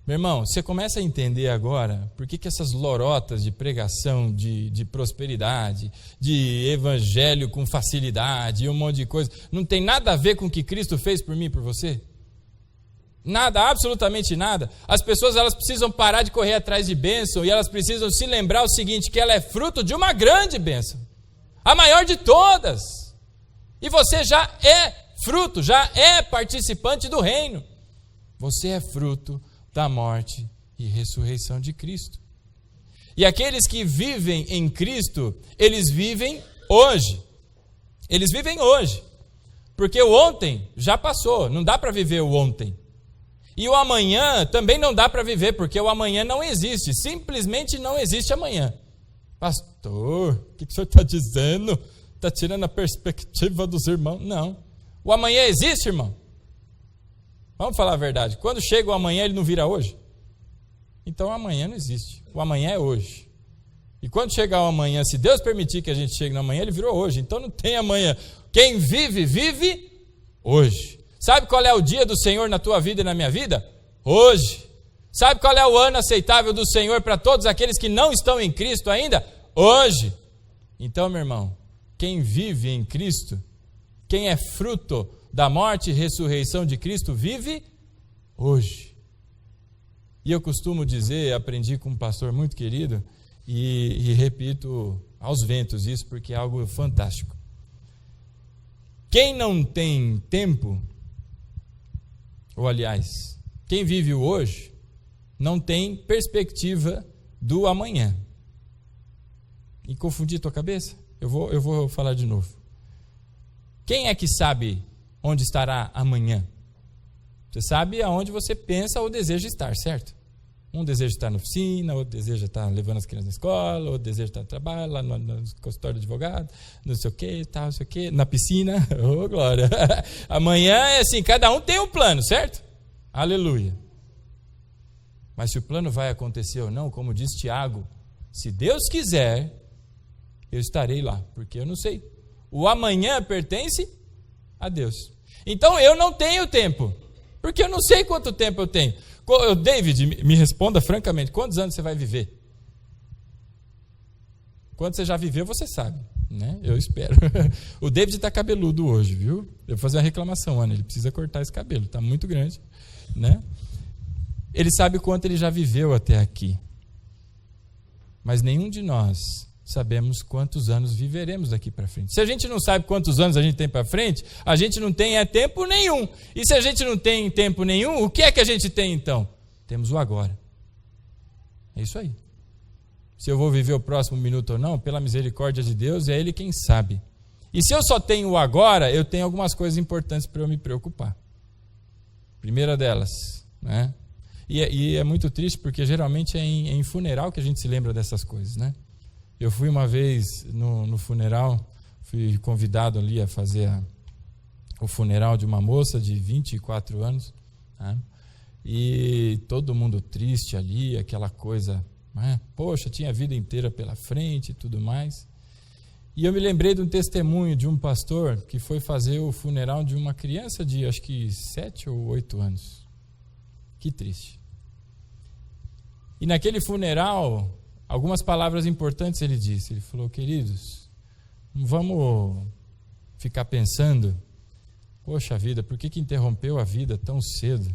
Meu irmão, você começa a entender agora por que essas lorotas de pregação, de prosperidade, de evangelho com facilidade e um monte de coisa, não tem nada a ver com o que Cristo fez por mim e por você? Nada, absolutamente nada. As pessoas elas precisam parar de correr atrás de bênção e elas precisam se lembrar o seguinte, que ela é fruto de uma grande bênção. A maior de todas. E você já é fruto, já é participante do reino. Você é fruto da morte e ressurreição de Cristo. E aqueles que vivem em Cristo, eles vivem hoje. Eles vivem hoje. Porque o ontem já passou, não dá para viver o ontem. E o amanhã também não dá para viver, porque o amanhã não existe. Simplesmente não existe amanhã. Pastor, o que o senhor está dizendo? Está tirando a perspectiva dos irmãos? Não. O amanhã existe, irmão? Vamos falar a verdade. Quando chega o amanhã, ele não vira hoje? Então o amanhã não existe. O amanhã é hoje. E quando chegar o amanhã, se Deus permitir que a gente chegue no amanhã, ele virou hoje. Então não tem amanhã. Quem vive, vive hoje. Sabe qual é o dia do Senhor na tua vida e na minha vida? Hoje. Sabe qual é o ano aceitável do Senhor para todos aqueles que não estão em Cristo ainda? Hoje. Então, meu irmão, quem vive em Cristo, quem é fruto da morte e ressurreição de Cristo, vive hoje. E eu costumo dizer, aprendi com um pastor muito querido, e repito aos ventos isso, porque é algo fantástico. Quem não tem tempo, ou aliás, quem vive o hoje, não tem perspectiva do amanhã. E confundi tua cabeça? Eu vou falar de novo. Quem é que sabe onde estará amanhã? Você sabe aonde você pensa ou deseja estar, certo? Um deseja estar na oficina, outro deseja estar levando as crianças na escola, outro deseja estar no trabalho, lá no consultório do advogado, não sei o que, tal, não sei o que, na piscina. Oh, glória! Amanhã é assim, cada um tem um plano, certo? Aleluia! Mas se o plano vai acontecer ou não, como diz Tiago, se Deus quiser, eu estarei lá, porque eu não sei. O amanhã pertence a Deus. Então eu não tenho tempo, porque eu não sei quanto tempo eu tenho. David, me responda francamente, quantos anos você vai viver? Quanto você já viveu, você sabe, né? Eu espero. O David está cabeludo hoje, viu? Eu vou fazer uma reclamação, Ana, ele precisa cortar esse cabelo, está muito grande, né? Ele sabe quanto ele já viveu até aqui. Mas nenhum de nós sabemos quantos anos viveremos daqui para frente. Se a gente não sabe quantos anos a gente tem para frente, a gente não tem tempo nenhum. E se a gente não tem tempo nenhum, o que é que a gente tem então? Temos o agora. É isso aí. Se eu vou viver o próximo minuto ou não, pela misericórdia de Deus, é Ele quem sabe. E se eu só tenho o agora, eu tenho algumas coisas importantes para eu me preocupar. Primeira delas, né? E é muito triste porque geralmente é em funeral que a gente se lembra dessas coisas, né? Eu fui uma vez no funeral, fui convidado ali a fazer o funeral de uma moça de 24 anos, né? E todo mundo triste ali, aquela coisa, né? Poxa, tinha a vida inteira pela frente e tudo mais. E eu me lembrei de um testemunho de um pastor que foi fazer o funeral de uma criança de acho que 7 ou 8 anos. Que triste. E naquele funeral, algumas palavras importantes ele disse. Ele falou: queridos, não vamos ficar pensando, poxa vida, por que interrompeu a vida tão cedo?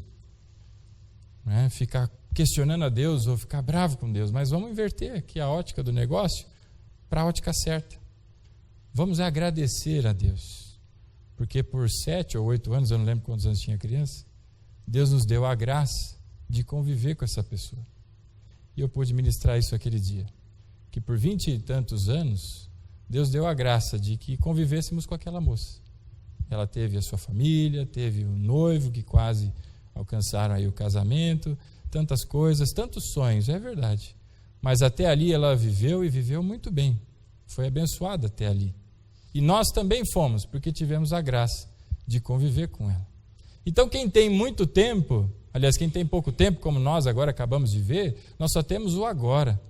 Né? Ficar questionando a Deus ou ficar bravo com Deus. Mas vamos inverter aqui a ótica do negócio para a ótica certa. Vamos agradecer a Deus. Porque por 7 ou 8 anos, eu não lembro quantos anos tinha a criança, Deus nos deu a graça de conviver com essa pessoa. E eu pude ministrar isso aquele dia. Que por 20 e tantos anos, Deus deu a graça de que convivêssemos com aquela moça. Ela teve a sua família, teve o noivo que quase alcançaram aí o casamento, tantas coisas, tantos sonhos, é verdade. Mas até ali ela viveu e viveu muito bem. Foi abençoada até ali. E nós também fomos, porque tivemos a graça de conviver com ela. Então quem tem muito tempo, aliás, quem tem pouco tempo, como nós agora acabamos de ver, nós só temos o agora.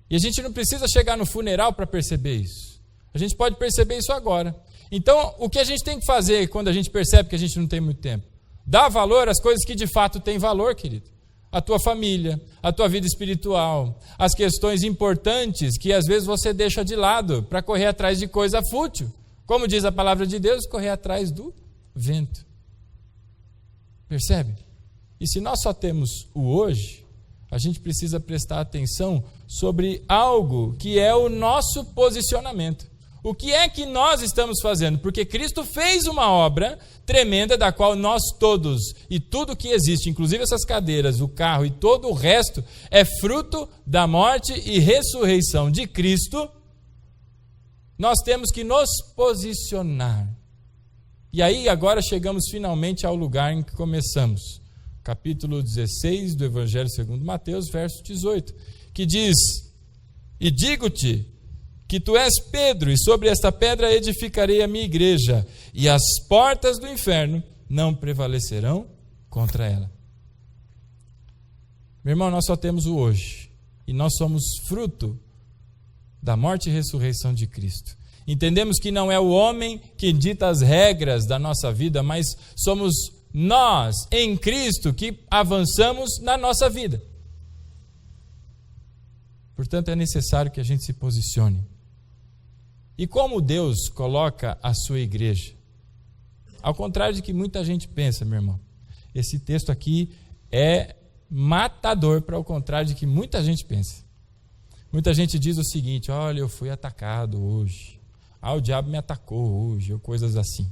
E a gente não precisa chegar no funeral para perceber isso. A gente pode perceber isso agora. Então, o que a gente tem que fazer quando a gente percebe que a gente não tem muito tempo? Dá valor às coisas que de fato têm valor, querido. A tua família, a tua vida espiritual, as questões importantes que às vezes você deixa de lado para correr atrás de coisa fútil. Como diz a palavra de Deus, correr atrás do vento. Percebe? E se nós só temos o hoje, a gente precisa prestar atenção sobre algo que é o nosso posicionamento. O que é que nós estamos fazendo? Porque Cristo fez uma obra tremenda da qual nós todos e tudo que existe, inclusive essas cadeiras, o carro e todo o resto, é fruto da morte e ressurreição de Cristo. Nós temos que nos posicionar. E aí agora chegamos finalmente ao lugar em que começamos. Capítulo 16 do Evangelho segundo Mateus, verso 18, que diz: e digo-te que tu és Pedro, e sobre esta pedra edificarei a minha igreja, e as portas do inferno não prevalecerão contra ela. Meu irmão, nós só temos o hoje, e nós somos fruto da morte e ressurreição de Cristo. Entendemos que não é o homem que dita as regras da nossa vida, mas somos nós, em Cristo, que avançamos na nossa vida. Portanto, é necessário que a gente se posicione. E como Deus coloca a sua igreja? Ao contrário de que muita gente pensa, meu irmão, esse texto aqui é matador, para o contrário de que muita gente pensa. Muita gente diz o seguinte: olha, eu fui atacado hoje, o diabo me atacou hoje, ou coisas assim.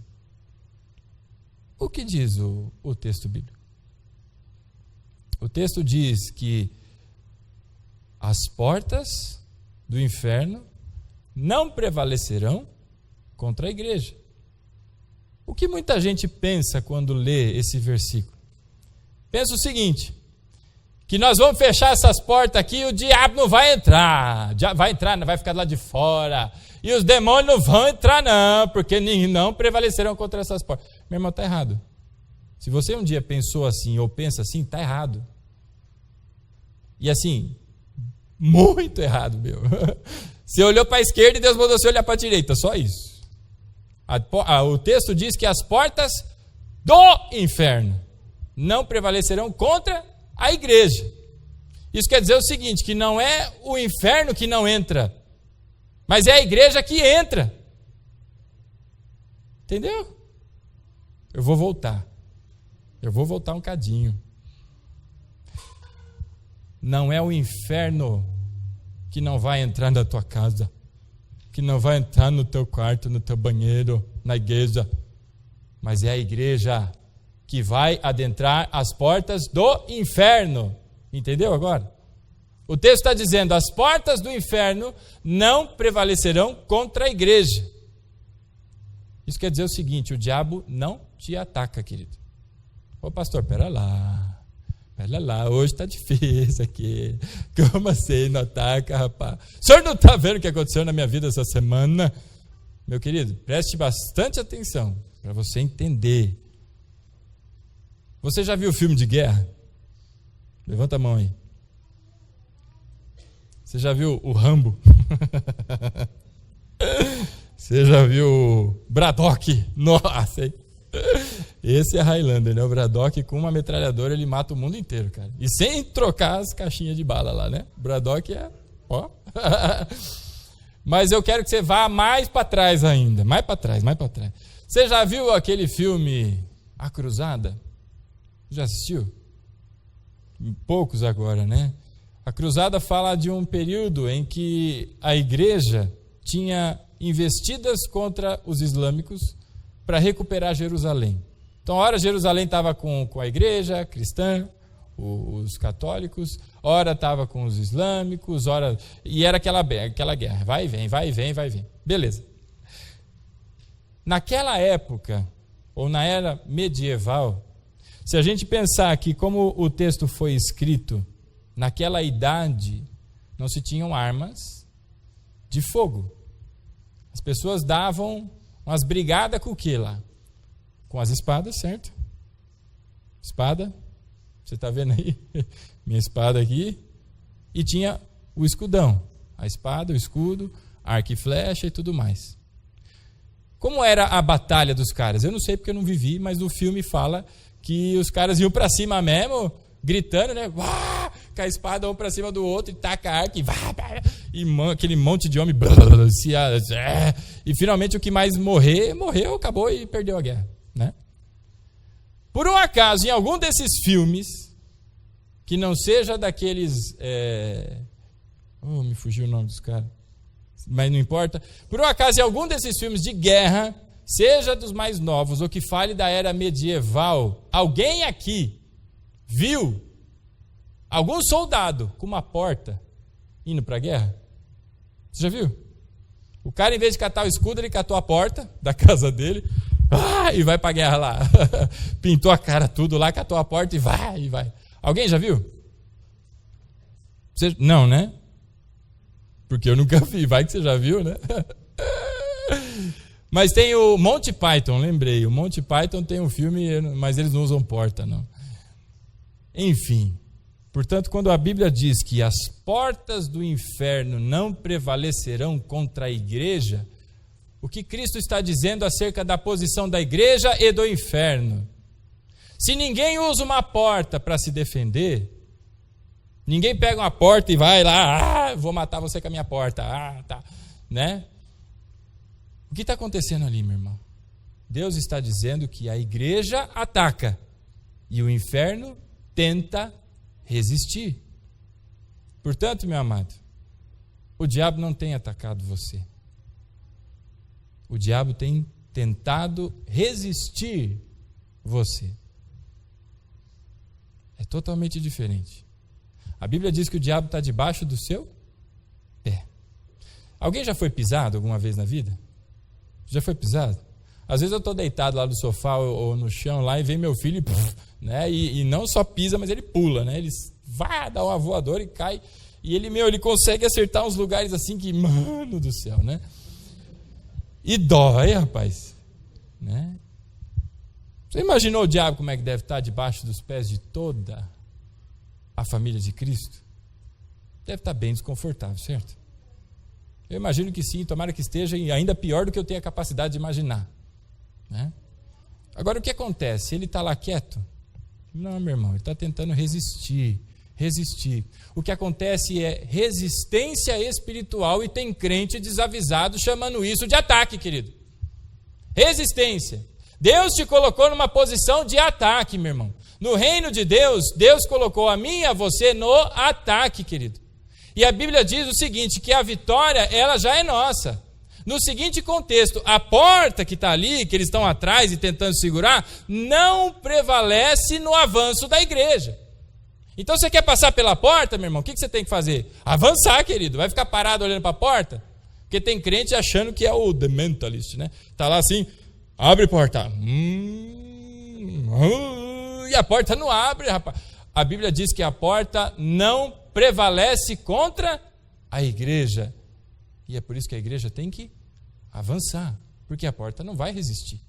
O que diz o texto bíblico? O texto diz que as portas do inferno não prevalecerão contra a igreja. O que muita gente pensa quando lê esse versículo? Pensa o seguinte: que nós vamos fechar essas portas aqui e o diabo não vai entrar. Vai entrar, vai ficar lá de fora. E os demônios não vão entrar não, porque não prevalecerão contra essas portas. Meu irmão, está errado. Se você um dia pensou assim ou pensa assim, está errado. E assim, muito errado, meu. Você olhou para a esquerda e Deus mandou você olhar para a direita, só isso. O texto diz que as portas do inferno não prevalecerão contra a igreja. Isso quer dizer o seguinte, que não é o inferno que não entra, mas é a igreja que entra. Entendeu? Eu vou voltar um cadinho. Não é o inferno que não vai entrar na tua casa, que não vai entrar no teu quarto, no teu banheiro, na igreja, mas é a igreja que vai adentrar as portas do inferno. Entendeu agora? O texto está dizendo, as portas do inferno não prevalecerão contra a igreja. Isso quer dizer o seguinte, o diabo não te ataca, querido. Ô pastor, pera lá, hoje está difícil aqui. Como assim não ataca, rapaz? O senhor não está vendo o que aconteceu na minha vida essa semana? Meu querido, preste bastante atenção para você entender. Você já viu filme de guerra? Levanta a mão aí. Você já viu o Rambo? Você já viu o Braddock? Nossa, hein? Esse é Highlander, né? O Braddock com uma metralhadora ele mata o mundo inteiro, cara. E sem trocar as caixinhas de bala lá, né? O Braddock é... ó. Mas eu quero que você vá mais para trás ainda. Mais para trás. Você já viu aquele filme A Cruzada? Já assistiu? Poucos agora, né? A Cruzada fala de um período em que a igreja tinha investidas contra os islâmicos para recuperar Jerusalém. Então, ora Jerusalém estava com a igreja cristã, os católicos, ora estava com os islâmicos, ora... E era aquela guerra, vai e vem. Beleza. Naquela época, ou na era medieval, se a gente pensar que como o texto foi escrito, naquela idade não se tinham armas de fogo. As pessoas davam umas brigadas com o que lá? Com as espadas, certo? Espada, você está vendo aí? Minha espada aqui. E tinha o escudão, a espada, o escudo, arco e flecha e tudo mais. Como era a batalha dos caras? Eu não sei porque eu não vivi, mas no filme fala que os caras iam para cima mesmo, gritando, né? Uá! Com a espada um para cima do outro, e taca arco, e aquele monte de homem, e finalmente o que mais morreu, acabou e perdeu a guerra, né? Por um acaso, em algum desses filmes, que não seja daqueles, me fugiu o nome dos caras, mas não importa, por um acaso, em algum desses filmes de guerra, seja dos mais novos, ou que fale da era medieval, alguém aqui viu algum soldado com uma porta indo para a guerra? Você já viu? O cara, em vez de catar o escudo, ele catou a porta da casa dele e vai para a guerra lá. Pintou a cara tudo lá, catou a porta e vai. Alguém já viu? Você... Não, né? Porque eu nunca vi. Vai que você já viu, né? Mas tem o Monty Python, lembrei. O Monty Python tem um filme, mas eles não usam porta, não. Enfim. Portanto, quando a Bíblia diz que as portas do inferno não prevalecerão contra a igreja, o que Cristo está dizendo acerca da posição da igreja e do inferno? Se ninguém usa uma porta para se defender, ninguém pega uma porta e vai lá, vou matar você com a minha porta, tá, né? O que está acontecendo ali, meu irmão? Deus está dizendo que a igreja ataca e o inferno tenta resistir. Portanto, meu amado, o diabo não tem atacado você. O diabo tem tentado resistir você. É totalmente diferente. A Bíblia diz que o diabo está debaixo do seu pé. Alguém já foi pisado alguma vez na vida? Já foi pisado? Às vezes eu estou deitado lá no sofá ou no chão lá e vem meu filho, né? E não só pisa, mas ele pula, né? Ele vai dar uma voadora e cai. E ele consegue acertar uns lugares assim que, mano do céu, né? E dói, rapaz, né? Você imaginou o diabo como é que deve estar debaixo dos pés de toda a família de Cristo? Deve estar bem desconfortável, certo? Eu imagino que sim, tomara que esteja ainda pior do que eu tenho a capacidade de imaginar, né? Agora, o que acontece? Ele está lá quieto? Não, meu irmão, ele está tentando resistir. O que acontece é resistência espiritual, e tem crente desavisado chamando isso de ataque, querido. Resistência. Deus te colocou numa posição de ataque, meu irmão. No reino de Deus, Deus colocou a mim e a você no ataque, querido. E a Bíblia diz o seguinte, que a vitória, ela já é nossa. No seguinte contexto, a porta que está ali, que eles estão atrás e tentando segurar, não prevalece no avanço da igreja. Então você quer passar pela porta, meu irmão, o que você tem que fazer? Avançar, querido. Vai ficar parado olhando para a porta? Porque tem crente achando que é o The Mentalist, né? Está lá assim, abre porta. E a porta não abre, rapaz. A Bíblia diz que a porta não prevalece contra a igreja. E é por isso que a igreja tem que avançar, porque a porta não vai resistir.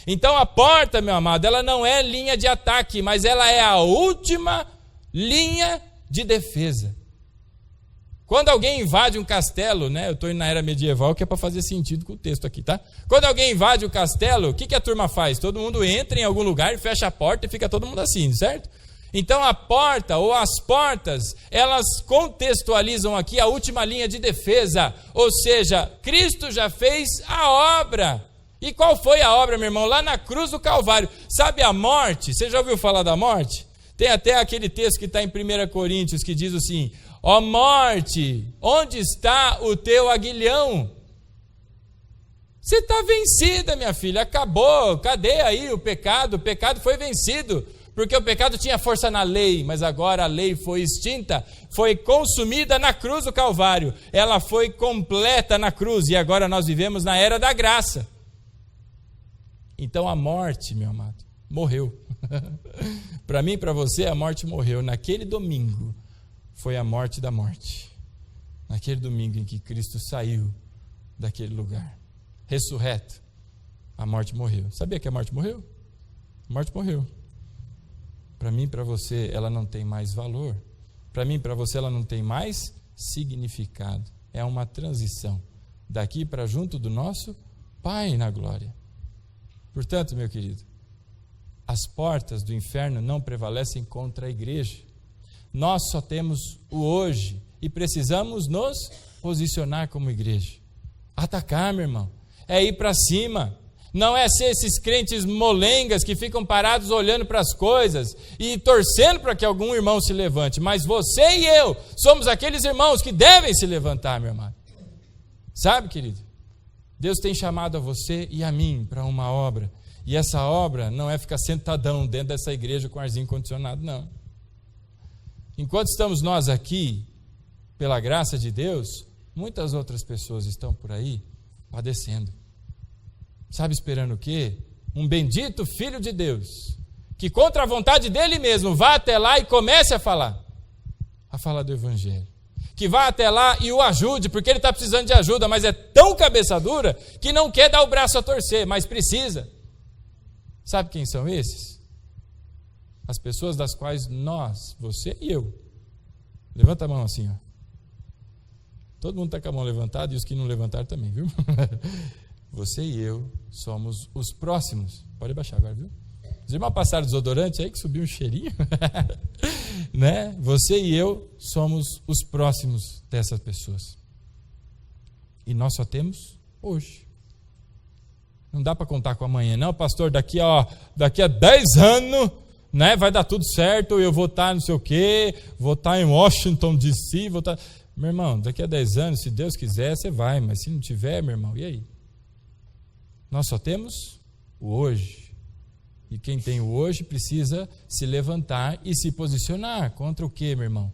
Então a porta, meu amado, ela não é linha de ataque, mas ela é a última linha de defesa. Quando alguém invade um castelo, né? Eu estou indo na era medieval, que é para fazer sentido com o texto aqui, tá? Quando alguém invade o castelo, o que a turma faz? Todo mundo entra em algum lugar, fecha a porta e fica todo mundo assim, certo? Então a porta ou as portas, elas contextualizam aqui a última linha de defesa, ou seja, Cristo já fez a obra. E qual foi a obra, meu irmão? Lá na cruz do Calvário. Sabe a morte? Você já ouviu falar da morte? Tem até aquele texto que está em 1 Coríntios que diz assim: ó morte, onde está o teu aguilhão? Você está vencida, minha filha, acabou, cadê aí o pecado? O pecado foi vencido, porque o pecado tinha força na lei, mas agora a lei foi extinta, foi consumida na cruz do Calvário, ela foi completa na cruz, e agora nós vivemos na era da graça. Então a morte, meu amado, morreu. Para mim e para você, a morte morreu. Naquele domingo, foi a morte da morte. Naquele domingo em que Cristo saiu daquele lugar, ressurreto, a morte morreu. Sabia que a morte morreu? A morte morreu. Para mim e para você, ela não tem mais valor. Para mim e para você, ela não tem mais significado. É uma transição daqui para junto do nosso Pai na glória. Portanto, meu querido, as portas do inferno não prevalecem contra a igreja. Nós só temos o hoje e precisamos nos posicionar como igreja. Atacar, meu irmão, é ir para cima. Não é ser esses crentes molengas que ficam parados olhando para as coisas e torcendo para que algum irmão se levante. Mas você e eu somos aqueles irmãos que devem se levantar, meu irmão. Sabe, querido? Deus tem chamado a você e a mim para uma obra. E essa obra não é ficar sentadão dentro dessa igreja com arzinho condicionado, não. Enquanto estamos nós aqui, pela graça de Deus, muitas outras pessoas estão por aí padecendo. Sabe, esperando o quê? Um bendito Filho de Deus, que contra a vontade dele mesmo, vá até lá e comece a falar do Evangelho. Que vá até lá e o ajude, porque ele está precisando de ajuda, mas é tão cabeça dura que não quer dar o braço a torcer, mas precisa. Sabe quem são esses? As pessoas das quais nós, você e eu. Levanta a mão assim, ó. Todo mundo está com a mão levantada e os que não levantaram também, viu? Você e eu somos os próximos. Pode baixar agora, viu? Os irmãos passaram desodorante aí que subiu um cheirinho. Né? Você e eu somos os próximos dessas pessoas. E nós só temos hoje. Não dá para contar com amanhã, não, pastor, daqui a 10 anos, né, vai dar tudo certo, eu vou estar não sei o quê, vou estar em Washington, D.C., vou estar... Meu irmão, daqui a 10 anos, se Deus quiser, você vai, mas se não tiver, meu irmão, e aí? Nós só temos o hoje. E quem tem o hoje precisa se levantar e se posicionar contra o quê, meu irmão?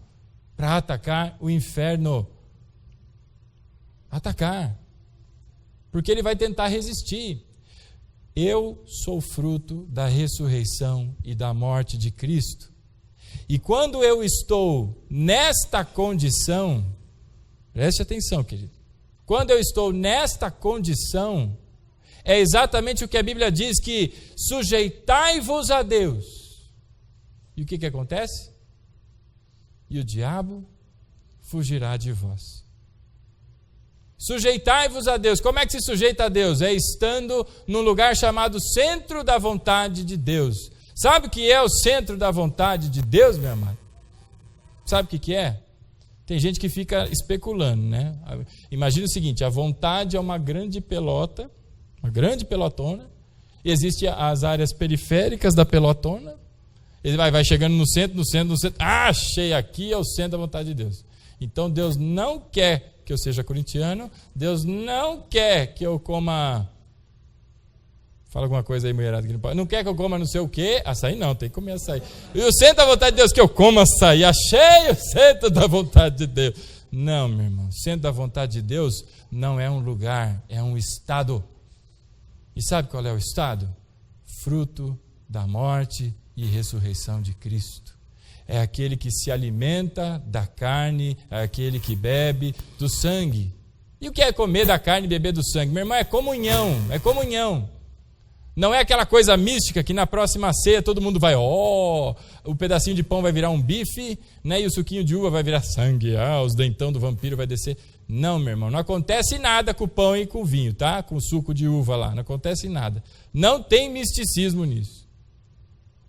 Para atacar o inferno. Atacar. Porque ele vai tentar resistir. Eu sou fruto da ressurreição e da morte de Cristo. E quando eu estou nesta condição, preste atenção, querido. Quando eu estou nesta condição, é exatamente o que a Bíblia diz, que sujeitai-vos a Deus. E o que acontece? E o diabo fugirá de vós. Sujeitai-vos a Deus. Como é que se sujeita a Deus? É estando num lugar chamado centro da vontade de Deus. Sabe o que é o centro da vontade de Deus, meu amado? Sabe o que é? Tem gente que fica especulando, né? Imagina o seguinte, a vontade é uma grande pelota, uma grande pelotona, e existem as áreas periféricas da pelotona, ele vai chegando no centro, achei aqui é o centro da vontade de Deus. Então Deus não quer que eu seja corintiano, Deus não quer que eu coma, fala alguma coisa aí, mulherada, que não pode, não quer que eu coma não sei o quê, açaí não, tem que comer açaí. E o centro da vontade de Deus que eu coma açaí, achei o centro da vontade de Deus. Não, meu irmão, o centro da vontade de Deus não é um lugar, é um estado. E sabe qual é o estado? Fruto da morte e ressurreição de Cristo. É aquele que se alimenta da carne, é aquele que bebe do sangue. E o que é comer da carne e beber do sangue? Meu irmão, é comunhão, é comunhão. Não é aquela coisa mística que na próxima ceia todo mundo vai, o pedacinho de pão vai virar um bife, né, e o suquinho de uva vai virar sangue, os dentão do vampiro vai descer. Não, meu irmão, não acontece nada com o pão e com o vinho, tá? Com o suco de uva lá, não acontece nada. Não tem misticismo nisso.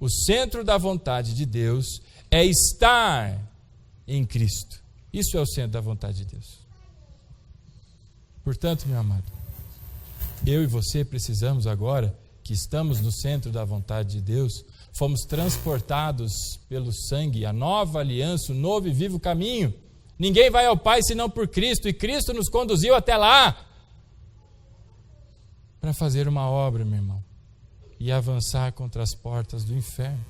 O centro da vontade de Deus é estar em Cristo. Isso é o centro da vontade de Deus. Portanto, meu amado, eu e você precisamos agora, que estamos no centro da vontade de Deus, fomos transportados pelo sangue, a nova aliança, o novo e vivo caminho. Ninguém vai ao Pai senão por Cristo, e Cristo nos conduziu até lá para fazer uma obra, meu irmão, e avançar contra as portas do inferno.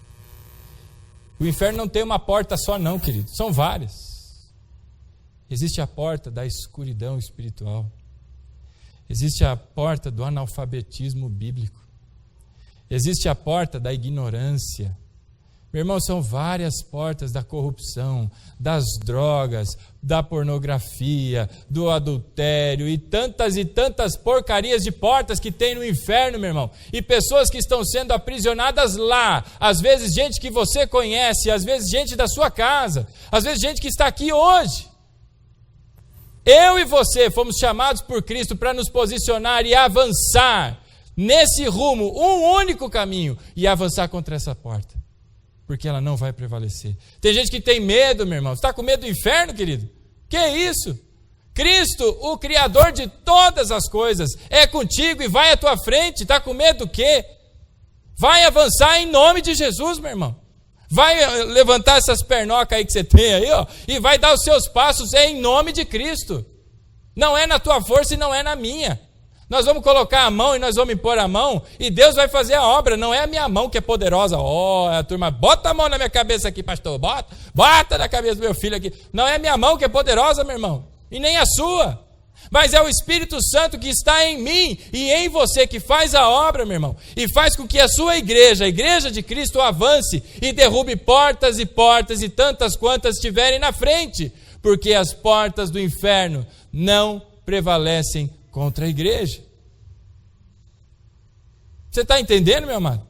O inferno não tem uma porta só não, querido, são várias. Existe a porta da escuridão espiritual, existe a porta do analfabetismo bíblico, existe a porta da ignorância. Meu irmão, são várias portas da corrupção, das drogas, da pornografia, do adultério e tantas porcarias de portas que tem no inferno, meu irmão. E pessoas que estão sendo aprisionadas lá. Às vezes gente que você conhece, às vezes gente da sua casa, às vezes gente que está aqui hoje. Eu e você fomos chamados por Cristo para nos posicionar e avançar nesse rumo, um único caminho, e avançar contra essa porta. Porque ela não vai prevalecer. Tem gente que tem medo, meu irmão. Você está com medo do inferno, querido? Que isso? Cristo, o Criador de todas as coisas, é contigo e vai à tua frente. Está com medo do quê? Vai avançar em nome de Jesus, meu irmão. Vai levantar essas pernocas aí que você tem aí, e vai dar os seus passos em nome de Cristo. Não é na tua força e não é na minha. Nós vamos colocar a mão e nós vamos impor a mão e Deus vai fazer a obra, não é a minha mão que é poderosa. A turma, bota a mão na minha cabeça aqui, pastor, bota na cabeça do meu filho aqui. Não é a minha mão que é poderosa, meu irmão, e nem a sua, mas é o Espírito Santo que está em mim e em você, que faz a obra, meu irmão, e faz com que a sua igreja, a igreja de Cristo, avance e derrube portas e portas e tantas quantas estiverem na frente, porque as portas do inferno não prevalecem contra a igreja. Você está entendendo, meu amado?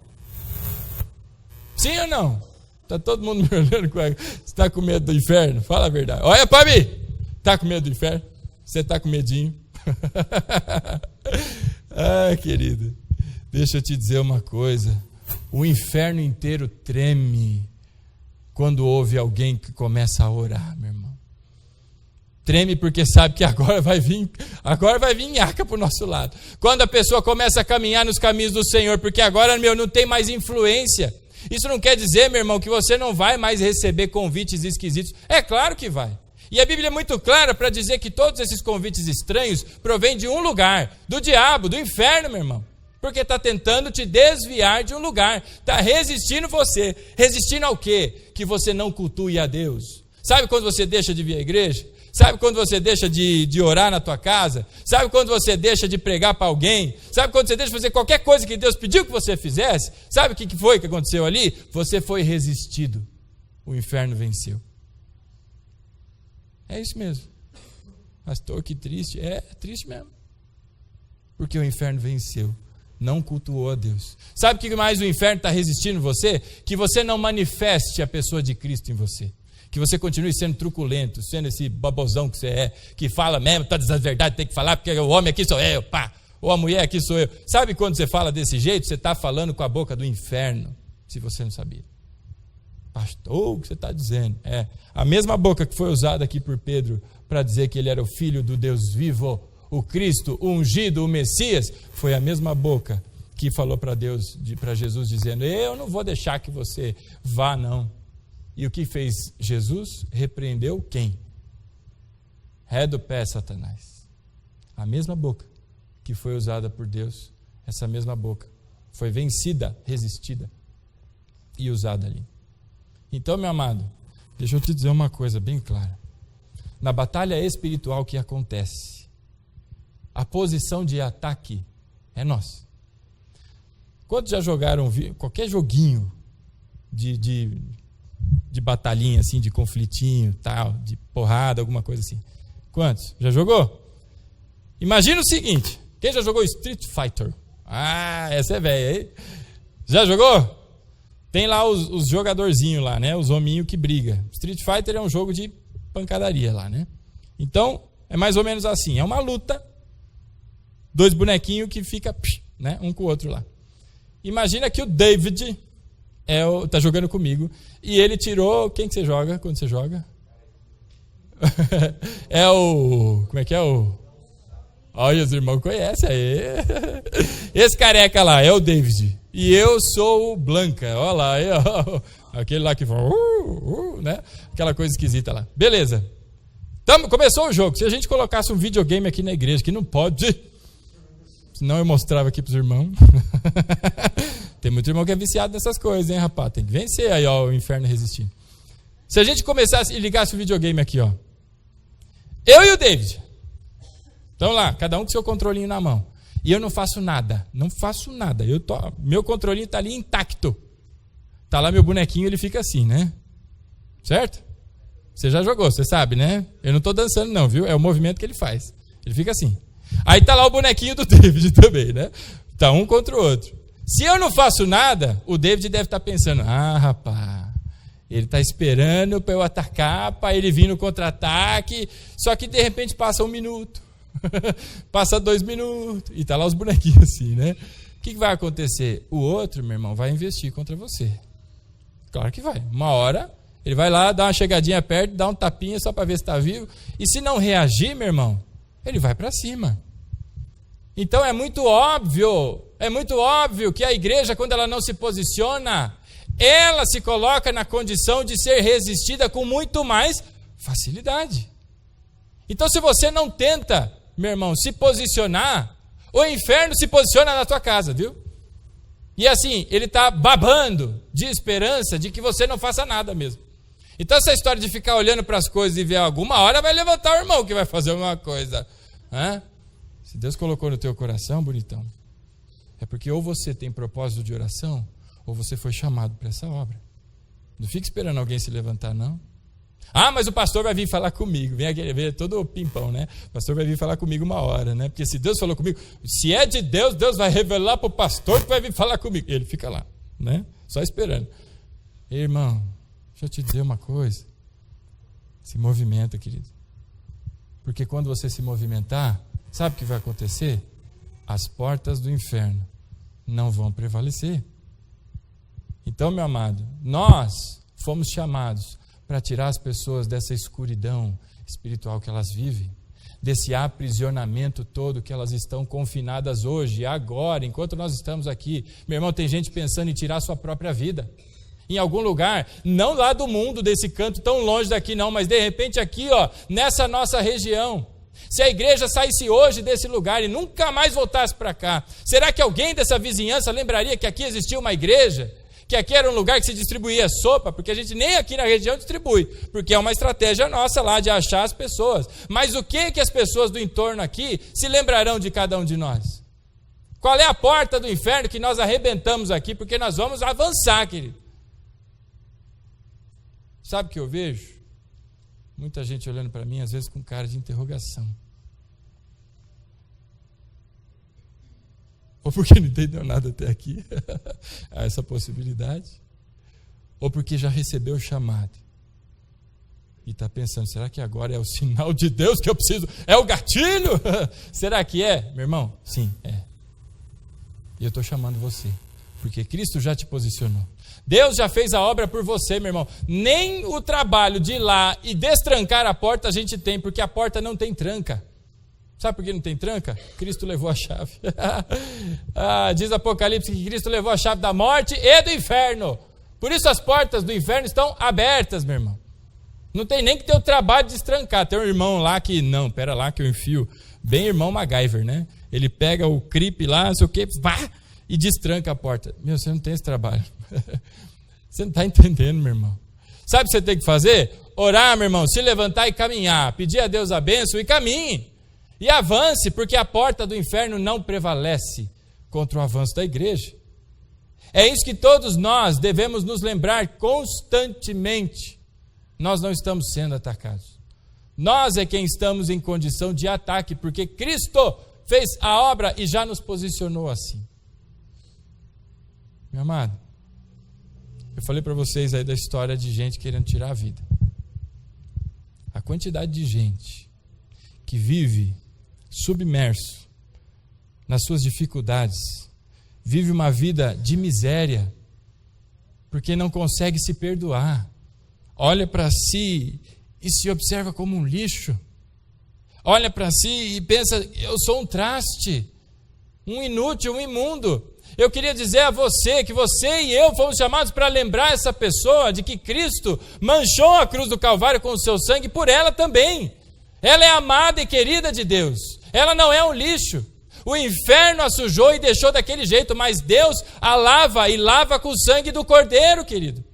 Sim ou não? Está todo mundo me olhando com você está com medo do inferno? Fala a verdade. Olha para mim. Está com medo do inferno? Você está com medinho? Querido, deixa eu te dizer uma coisa. O inferno inteiro treme quando ouve alguém que começa a orar, meu irmão. Treme porque sabe que agora vai vir nhaca para o nosso lado. Quando a pessoa começa a caminhar nos caminhos do Senhor, porque agora, não tem mais influência. Isso não quer dizer, meu irmão, que você não vai mais receber convites esquisitos. É claro que vai. E a Bíblia é muito clara para dizer que todos esses convites estranhos provêm de um lugar, do diabo, do inferno, meu irmão. Porque está tentando te desviar de um lugar. Está resistindo você. Resistindo ao quê? Que você não cultue a Deus. Sabe quando você deixa de vir à igreja? Sabe quando você deixa de orar na tua casa? Sabe quando você deixa de pregar para alguém? Sabe quando você deixa de fazer qualquer coisa que Deus pediu que você fizesse? Sabe o que foi que aconteceu ali? Você foi resistido. O inferno venceu. É isso mesmo. Pastor, que triste. É triste mesmo. Porque o inferno venceu. Não cultuou a Deus. Sabe o que mais o inferno está resistindo em você? Que você não manifeste a pessoa de Cristo em você. Que você continue sendo truculento, sendo esse babozão que você é, que fala mesmo, todas as verdades tem que falar, porque o homem aqui sou eu, pá, ou a mulher aqui sou eu. Sabe quando você fala desse jeito? Você está falando com a boca do inferno, se você não sabia. Pastor, o que você está dizendo? É a mesma boca que foi usada aqui por Pedro para dizer que ele era o filho do Deus vivo, o Cristo, o ungido, o Messias, foi a mesma boca que falou para Deus, para Jesus, dizendo, eu não vou deixar que você vá, não. E o que fez Jesus? Repreendeu quem? Ré do pé, Satanás. A mesma boca que foi usada por Deus, essa mesma boca foi vencida, resistida e usada ali. Então, meu amado, deixa eu te dizer uma coisa bem clara. Na batalha espiritual que acontece, a posição de ataque é nossa. Quantos já jogaram qualquer joguinho de batalhinha, assim, de conflitinho, tal, de porrada, alguma coisa assim? Quantos? Já jogou? Imagina o seguinte, quem já jogou Street Fighter? Ah, essa é velha, hein? Já jogou? Tem lá os jogadorzinhos lá, né? Os hominhos que brigam. Street Fighter é um jogo de pancadaria lá, né? Então, é mais ou menos assim, é uma luta, dois bonequinhos que ficam, né, um com o outro lá. Imagina que o David tá jogando comigo e ele tirou, quem que você joga quando você joga? É o, como é que é o? Olha, os irmãos conhecem aí. Esse careca lá é o David e eu sou o Blanca, olha lá, aí, ó, aquele lá que fala, né? Aquela coisa esquisita lá. Beleza. Começou o jogo. Se a gente colocasse um videogame aqui na igreja, que não pode, senão eu mostrava aqui para os irmãos. Tem muito irmão que é viciado nessas coisas, hein, rapaz? Tem que vencer aí, ó, o inferno resistindo. Se a gente começasse e ligasse o videogame aqui, ó. Eu e o David. Então lá, cada um com seu controlinho na mão. E eu não faço nada. Não faço nada. Meu controlinho está ali intacto. Está lá meu bonequinho, ele fica assim, né? Certo? Você já jogou, você sabe, né? Eu não estou dançando não, viu? É o movimento que ele faz. Ele fica assim. Aí está lá o bonequinho do David também, né? Está um contra o outro. Se eu não faço nada, o David deve estar pensando, rapaz, ele está esperando para eu atacar, para ele vir no contra-ataque, só que de repente passa 1 minuto, passa 2 minutos, e está lá os bonequinhos assim, né? O que vai acontecer? O outro, meu irmão, vai investir contra você. Claro que vai. Uma hora, ele vai lá, dá uma chegadinha perto, dá um tapinha só para ver se está vivo, e se não reagir, meu irmão, ele vai para cima. Então é muito óbvio que a igreja, quando ela não se posiciona, ela se coloca na condição de ser resistida com muito mais facilidade. Então se você não tenta, meu irmão, se posicionar, o inferno se posiciona na tua casa, viu? E assim, ele está babando de esperança de que você não faça nada mesmo. Então essa história de ficar olhando para as coisas e ver alguma hora vai levantar o irmão que vai fazer alguma coisa. Se Deus colocou no teu coração, bonitão, é porque ou você tem propósito de oração, ou você foi chamado para essa obra. Não fique esperando alguém se levantar, não. Mas o pastor vai vir falar comigo. Vem todo pimpão, né? O pastor vai vir falar comigo uma hora, né? Porque se Deus falou comigo, se é de Deus, Deus vai revelar para o pastor que vai vir falar comigo. Ele fica lá, né? Só esperando. Irmão, deixa eu te dizer uma coisa. Se movimenta, querido. Porque quando você se movimentar, sabe o que vai acontecer? As portas do inferno não vão prevalecer. Então, meu amado, nós fomos chamados para tirar as pessoas dessa escuridão espiritual que elas vivem, desse aprisionamento todo que elas estão confinadas hoje, agora, enquanto nós estamos aqui. Meu irmão, tem gente pensando em tirar a sua própria vida. Em algum lugar, não lá do mundo, desse canto tão longe daqui não, mas de repente aqui, ó, nessa nossa região. Se a igreja saísse hoje desse lugar e nunca mais voltasse para cá, será que alguém dessa vizinhança lembraria que aqui existia uma igreja? que aqui era um lugar que se distribuía sopa, porque a gente nem aqui na região distribui, porque é uma estratégia nossa lá de achar as pessoas. Mas o que as pessoas do entorno aqui se lembrarão de cada um de nós? Qual é a porta do inferno que nós arrebentamos aqui, porque nós vamos avançar, querido? Sabe o que eu vejo? Muita gente olhando para mim, às vezes com cara de interrogação. Ou porque não entendeu nada até aqui, há essa possibilidade. Ou porque já recebeu o chamado. E está pensando, será que agora é o sinal de Deus que eu preciso? É o gatilho? Será que é? Meu irmão, sim, é. E eu estou chamando você, porque Cristo já te posicionou. Deus já fez a obra por você, meu irmão. Nem o trabalho de ir lá e destrancar a porta a gente tem, porque a porta não tem tranca. Sabe por que não tem tranca? Cristo levou a chave. Diz Apocalipse que Cristo levou a chave da morte e do inferno. Por isso as portas do inferno estão abertas, meu irmão. Não tem nem que ter o trabalho de destrancar. Tem um irmão lá que, não, pera lá que eu enfio. Bem irmão MacGyver, né? Ele pega o creep lá, não sei o quê, e destranca a porta. Meu, você não tem esse trabalho. Você não está entendendo, meu irmão. Sabe o que você tem que fazer? Orar, meu irmão, se levantar e caminhar. Pedir a Deus a bênção e caminhe. E avance, porque a porta do inferno não prevalece contra o avanço da igreja. É isso que todos nós devemos nos lembrar constantemente. Nós não estamos sendo atacados. Nós é quem estamos em condição de ataque, porque Cristo fez a obra e já nos posicionou assim. Meu amado, eu falei para vocês aí da história de gente querendo tirar a vida. A quantidade de gente que vive submerso nas suas dificuldades, vive uma vida de miséria, porque não consegue se perdoar, olha para si e se observa como um lixo, olha para si e pensa, eu sou um traste, um inútil, um imundo. Eu queria dizer a você que você e eu fomos chamados para lembrar essa pessoa de que Cristo manchou a cruz do Calvário com o seu sangue por ela também. Ela é amada e querida de Deus. Ela não é um lixo. O inferno a sujou e deixou daquele jeito, mas Deus a lava e lava com o sangue do Cordeiro, querido.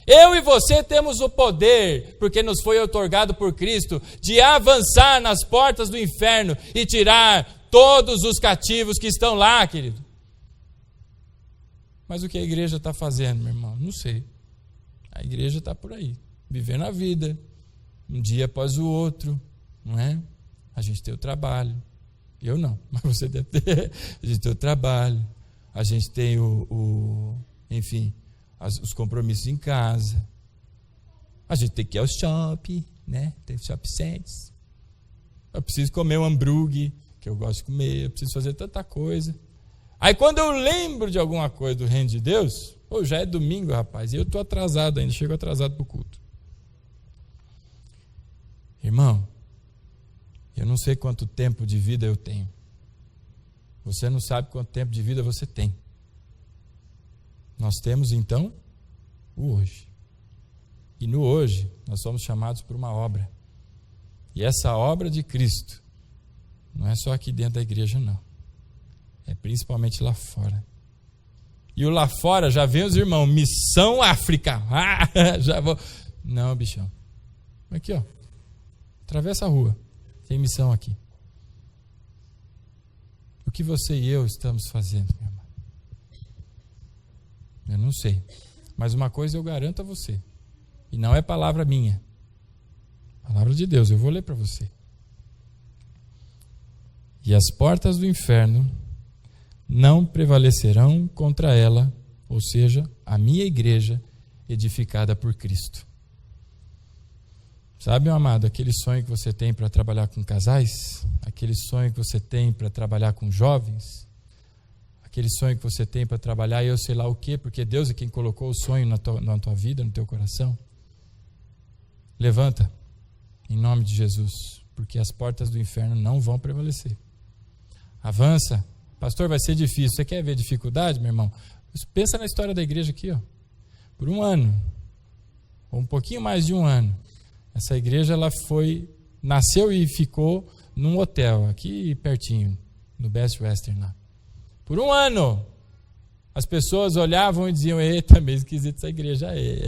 Eu e você temos o poder, porque nos foi outorgado por Cristo, de avançar nas portas do inferno e tirar todos os cativos que estão lá, querido. Mas o que a igreja está fazendo, meu irmão? Não sei. A igreja está por aí, vivendo a vida, um dia após o outro, não é? A gente tem o trabalho. Eu não, mas você deve ter. A gente tem o trabalho, a gente tem enfim, os compromissos em casa. A gente tem que ir ao shopping, né? Tem shopping centers. Eu preciso comer um hambúrguer, que eu gosto de comer, eu preciso fazer tanta coisa. Aí quando eu lembro de alguma coisa do reino de Deus, já é domingo, rapaz, e eu estou atrasado ainda, chego atrasado para o culto. Irmão, eu não sei quanto tempo de vida eu tenho. Você não sabe quanto tempo de vida você tem. Nós temos então o hoje. E no hoje nós somos chamados por uma obra. E essa obra de Cristo não é só aqui dentro da igreja, não. É principalmente lá fora. E o lá fora já vem os irmãos, Missão África. Já vou. Não, bichão. Aqui, ó. Atravessa a rua. Tem missão aqui. O que você e eu estamos fazendo, meu irmão? Eu não sei. Mas uma coisa eu garanto a você. E não é palavra minha. Palavra de Deus. Eu vou ler para você. E as portas do inferno não prevalecerão contra ela, ou seja, a minha igreja edificada por Cristo. Sabe, meu amado, aquele sonho que você tem para trabalhar com casais, aquele sonho que você tem para trabalhar com jovens, aquele sonho que você tem para trabalhar eu sei lá o quê, porque Deus é quem colocou o sonho na tua vida, no teu coração. Levanta, em nome de Jesus, porque as portas do inferno não vão prevalecer. Avança. Pastor, vai ser difícil. Você quer ver dificuldade, meu irmão? Pensa na história da igreja aqui, ó. Por um ano, ou um pouquinho mais de um ano, essa igreja ela nasceu e ficou num hotel, aqui pertinho, no Best Western lá. Por um ano, As pessoas olhavam e diziam: eita, meio esquisito essa igreja aí.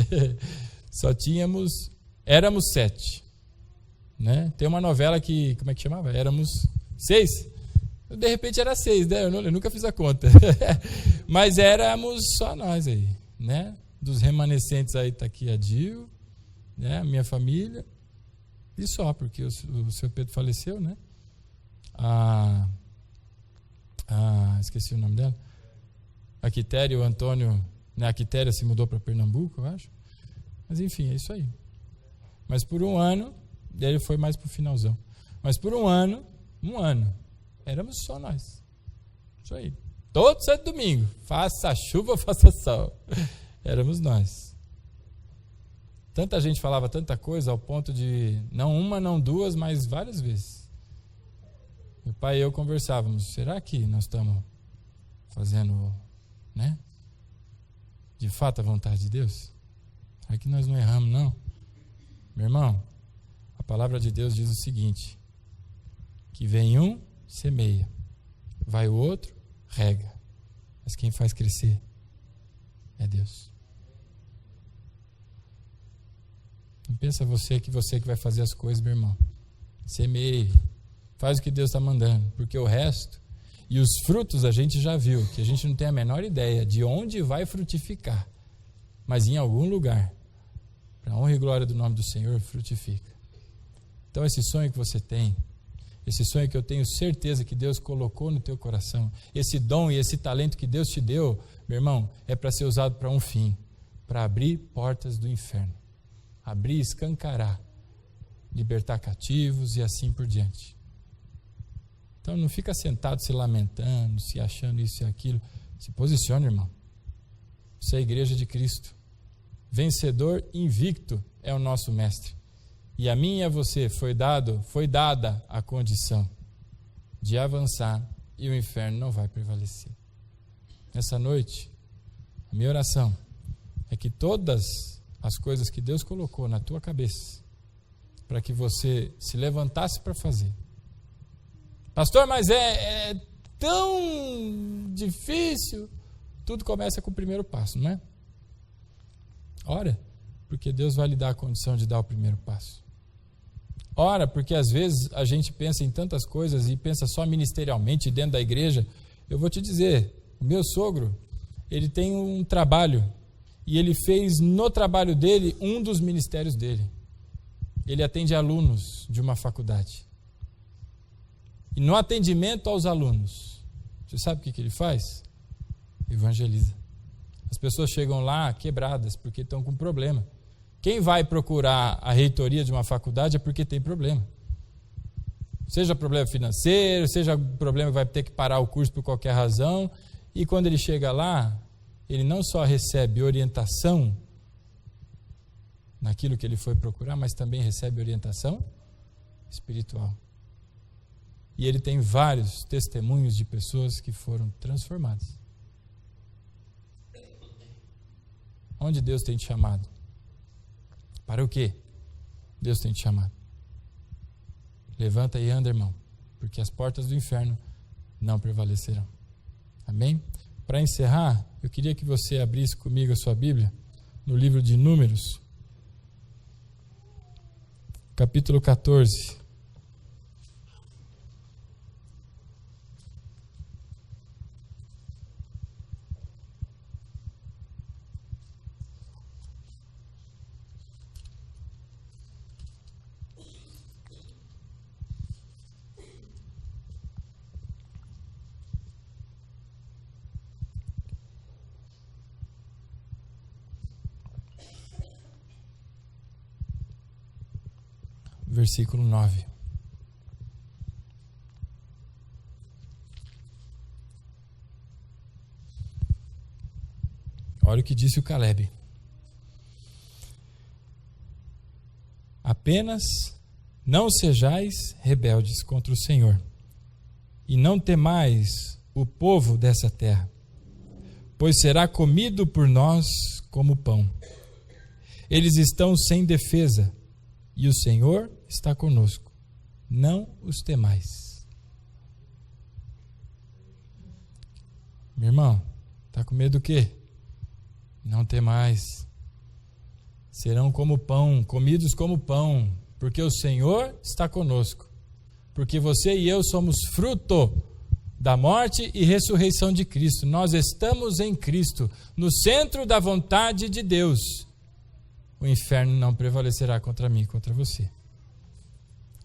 Éramos 7. Né? Tem uma novela que, como é que chamava? Éramos 6? De repente era 6, né? Eu nunca fiz a conta. Mas éramos só nós aí, né? Dos remanescentes aí está aqui a Dil, né? A minha família, e só, porque o seu Pedro faleceu, né? Esqueci o nome dela. A Quitéria e o Antônio, né? A Quitéria se mudou para Pernambuco, eu acho. Mas enfim, é isso aí. Mas por um ano, ele foi mais para o finalzão. Mas por um ano, éramos só nós. Isso aí. Todo santo domingo, faça chuva, faça sol. Éramos nós. Tanta gente falava tanta coisa ao ponto de, não uma, não duas, mas várias vezes. Meu pai e eu conversávamos, será que nós estamos fazendo, né, de fato a vontade de Deus? Será que nós não erramos, não? Meu irmão, a palavra de Deus diz o seguinte, que vem um, semeia, vai o outro, rega, mas quem faz crescer é Deus. Não pensa você que vai fazer as coisas, meu irmão. Semeie, faz o que Deus está mandando, porque o resto e os frutos a gente já viu, que a gente não tem a menor ideia de onde vai frutificar, mas em algum lugar, para a honra e glória do nome do Senhor, frutifica. Então esse sonho que você tem, esse sonho que eu tenho certeza que Deus colocou no teu coração, esse dom e esse talento que Deus te deu, meu irmão, é para ser usado para um fim, para abrir portas do inferno, abrir, escancarar, libertar cativos e assim por diante. Então não fica sentado se lamentando, se achando isso e aquilo. Se posicione, irmão. Você é a igreja de Cristo. Vencedor invicto é o nosso mestre. E a mim e a você foi dada a condição de avançar e o inferno não vai prevalecer. Nessa noite, a minha oração é que todas as coisas que Deus colocou na tua cabeça, para que você se levantasse para fazer. Pastor, mas é tão difícil. Tudo começa com o primeiro passo, não é? Ora, porque Deus vai lhe dar a condição de dar o primeiro passo. Ora, porque às vezes a gente pensa em tantas coisas e pensa só ministerialmente dentro da igreja. Eu vou te dizer, o meu sogro, ele tem um trabalho e ele fez no trabalho dele um dos ministérios dele. Ele atende alunos de uma faculdade. E no atendimento aos alunos, você sabe o que ele faz? Evangeliza. As pessoas chegam lá quebradas porque estão com problema. Quem vai procurar a reitoria de uma faculdade é porque tem problema. Seja problema financeiro, seja problema que vai ter que parar o curso por qualquer razão. E quando ele chega lá, ele não só recebe orientação naquilo que ele foi procurar, mas também recebe orientação espiritual. E ele tem vários testemunhos de pessoas que foram transformadas. Onde Deus tem te chamado? Para o quê? Deus tem te chamado. Levanta e anda, irmão, porque as portas do inferno não prevalecerão. Amém? Para encerrar, eu queria que você abrisse comigo a sua Bíblia no livro de Números, capítulo 14. Versículo 9. Olha o que disse o Caleb. Apenas não sejais rebeldes contra o Senhor, e não temais o povo dessa terra, pois será comido por nós como pão. Eles estão sem defesa, e o Senhor está conosco. Não os temais. Meu irmão, Está com medo do quê? Não ter mais. Serão como pão, comidos como pão, porque o Senhor está conosco. Porque você e eu somos fruto da morte e ressurreição de Cristo. Nós estamos em Cristo, no centro da vontade de Deus. O inferno não prevalecerá contra mim e contra você.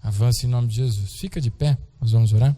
Avance em nome de Jesus. Fica de pé, nós vamos orar.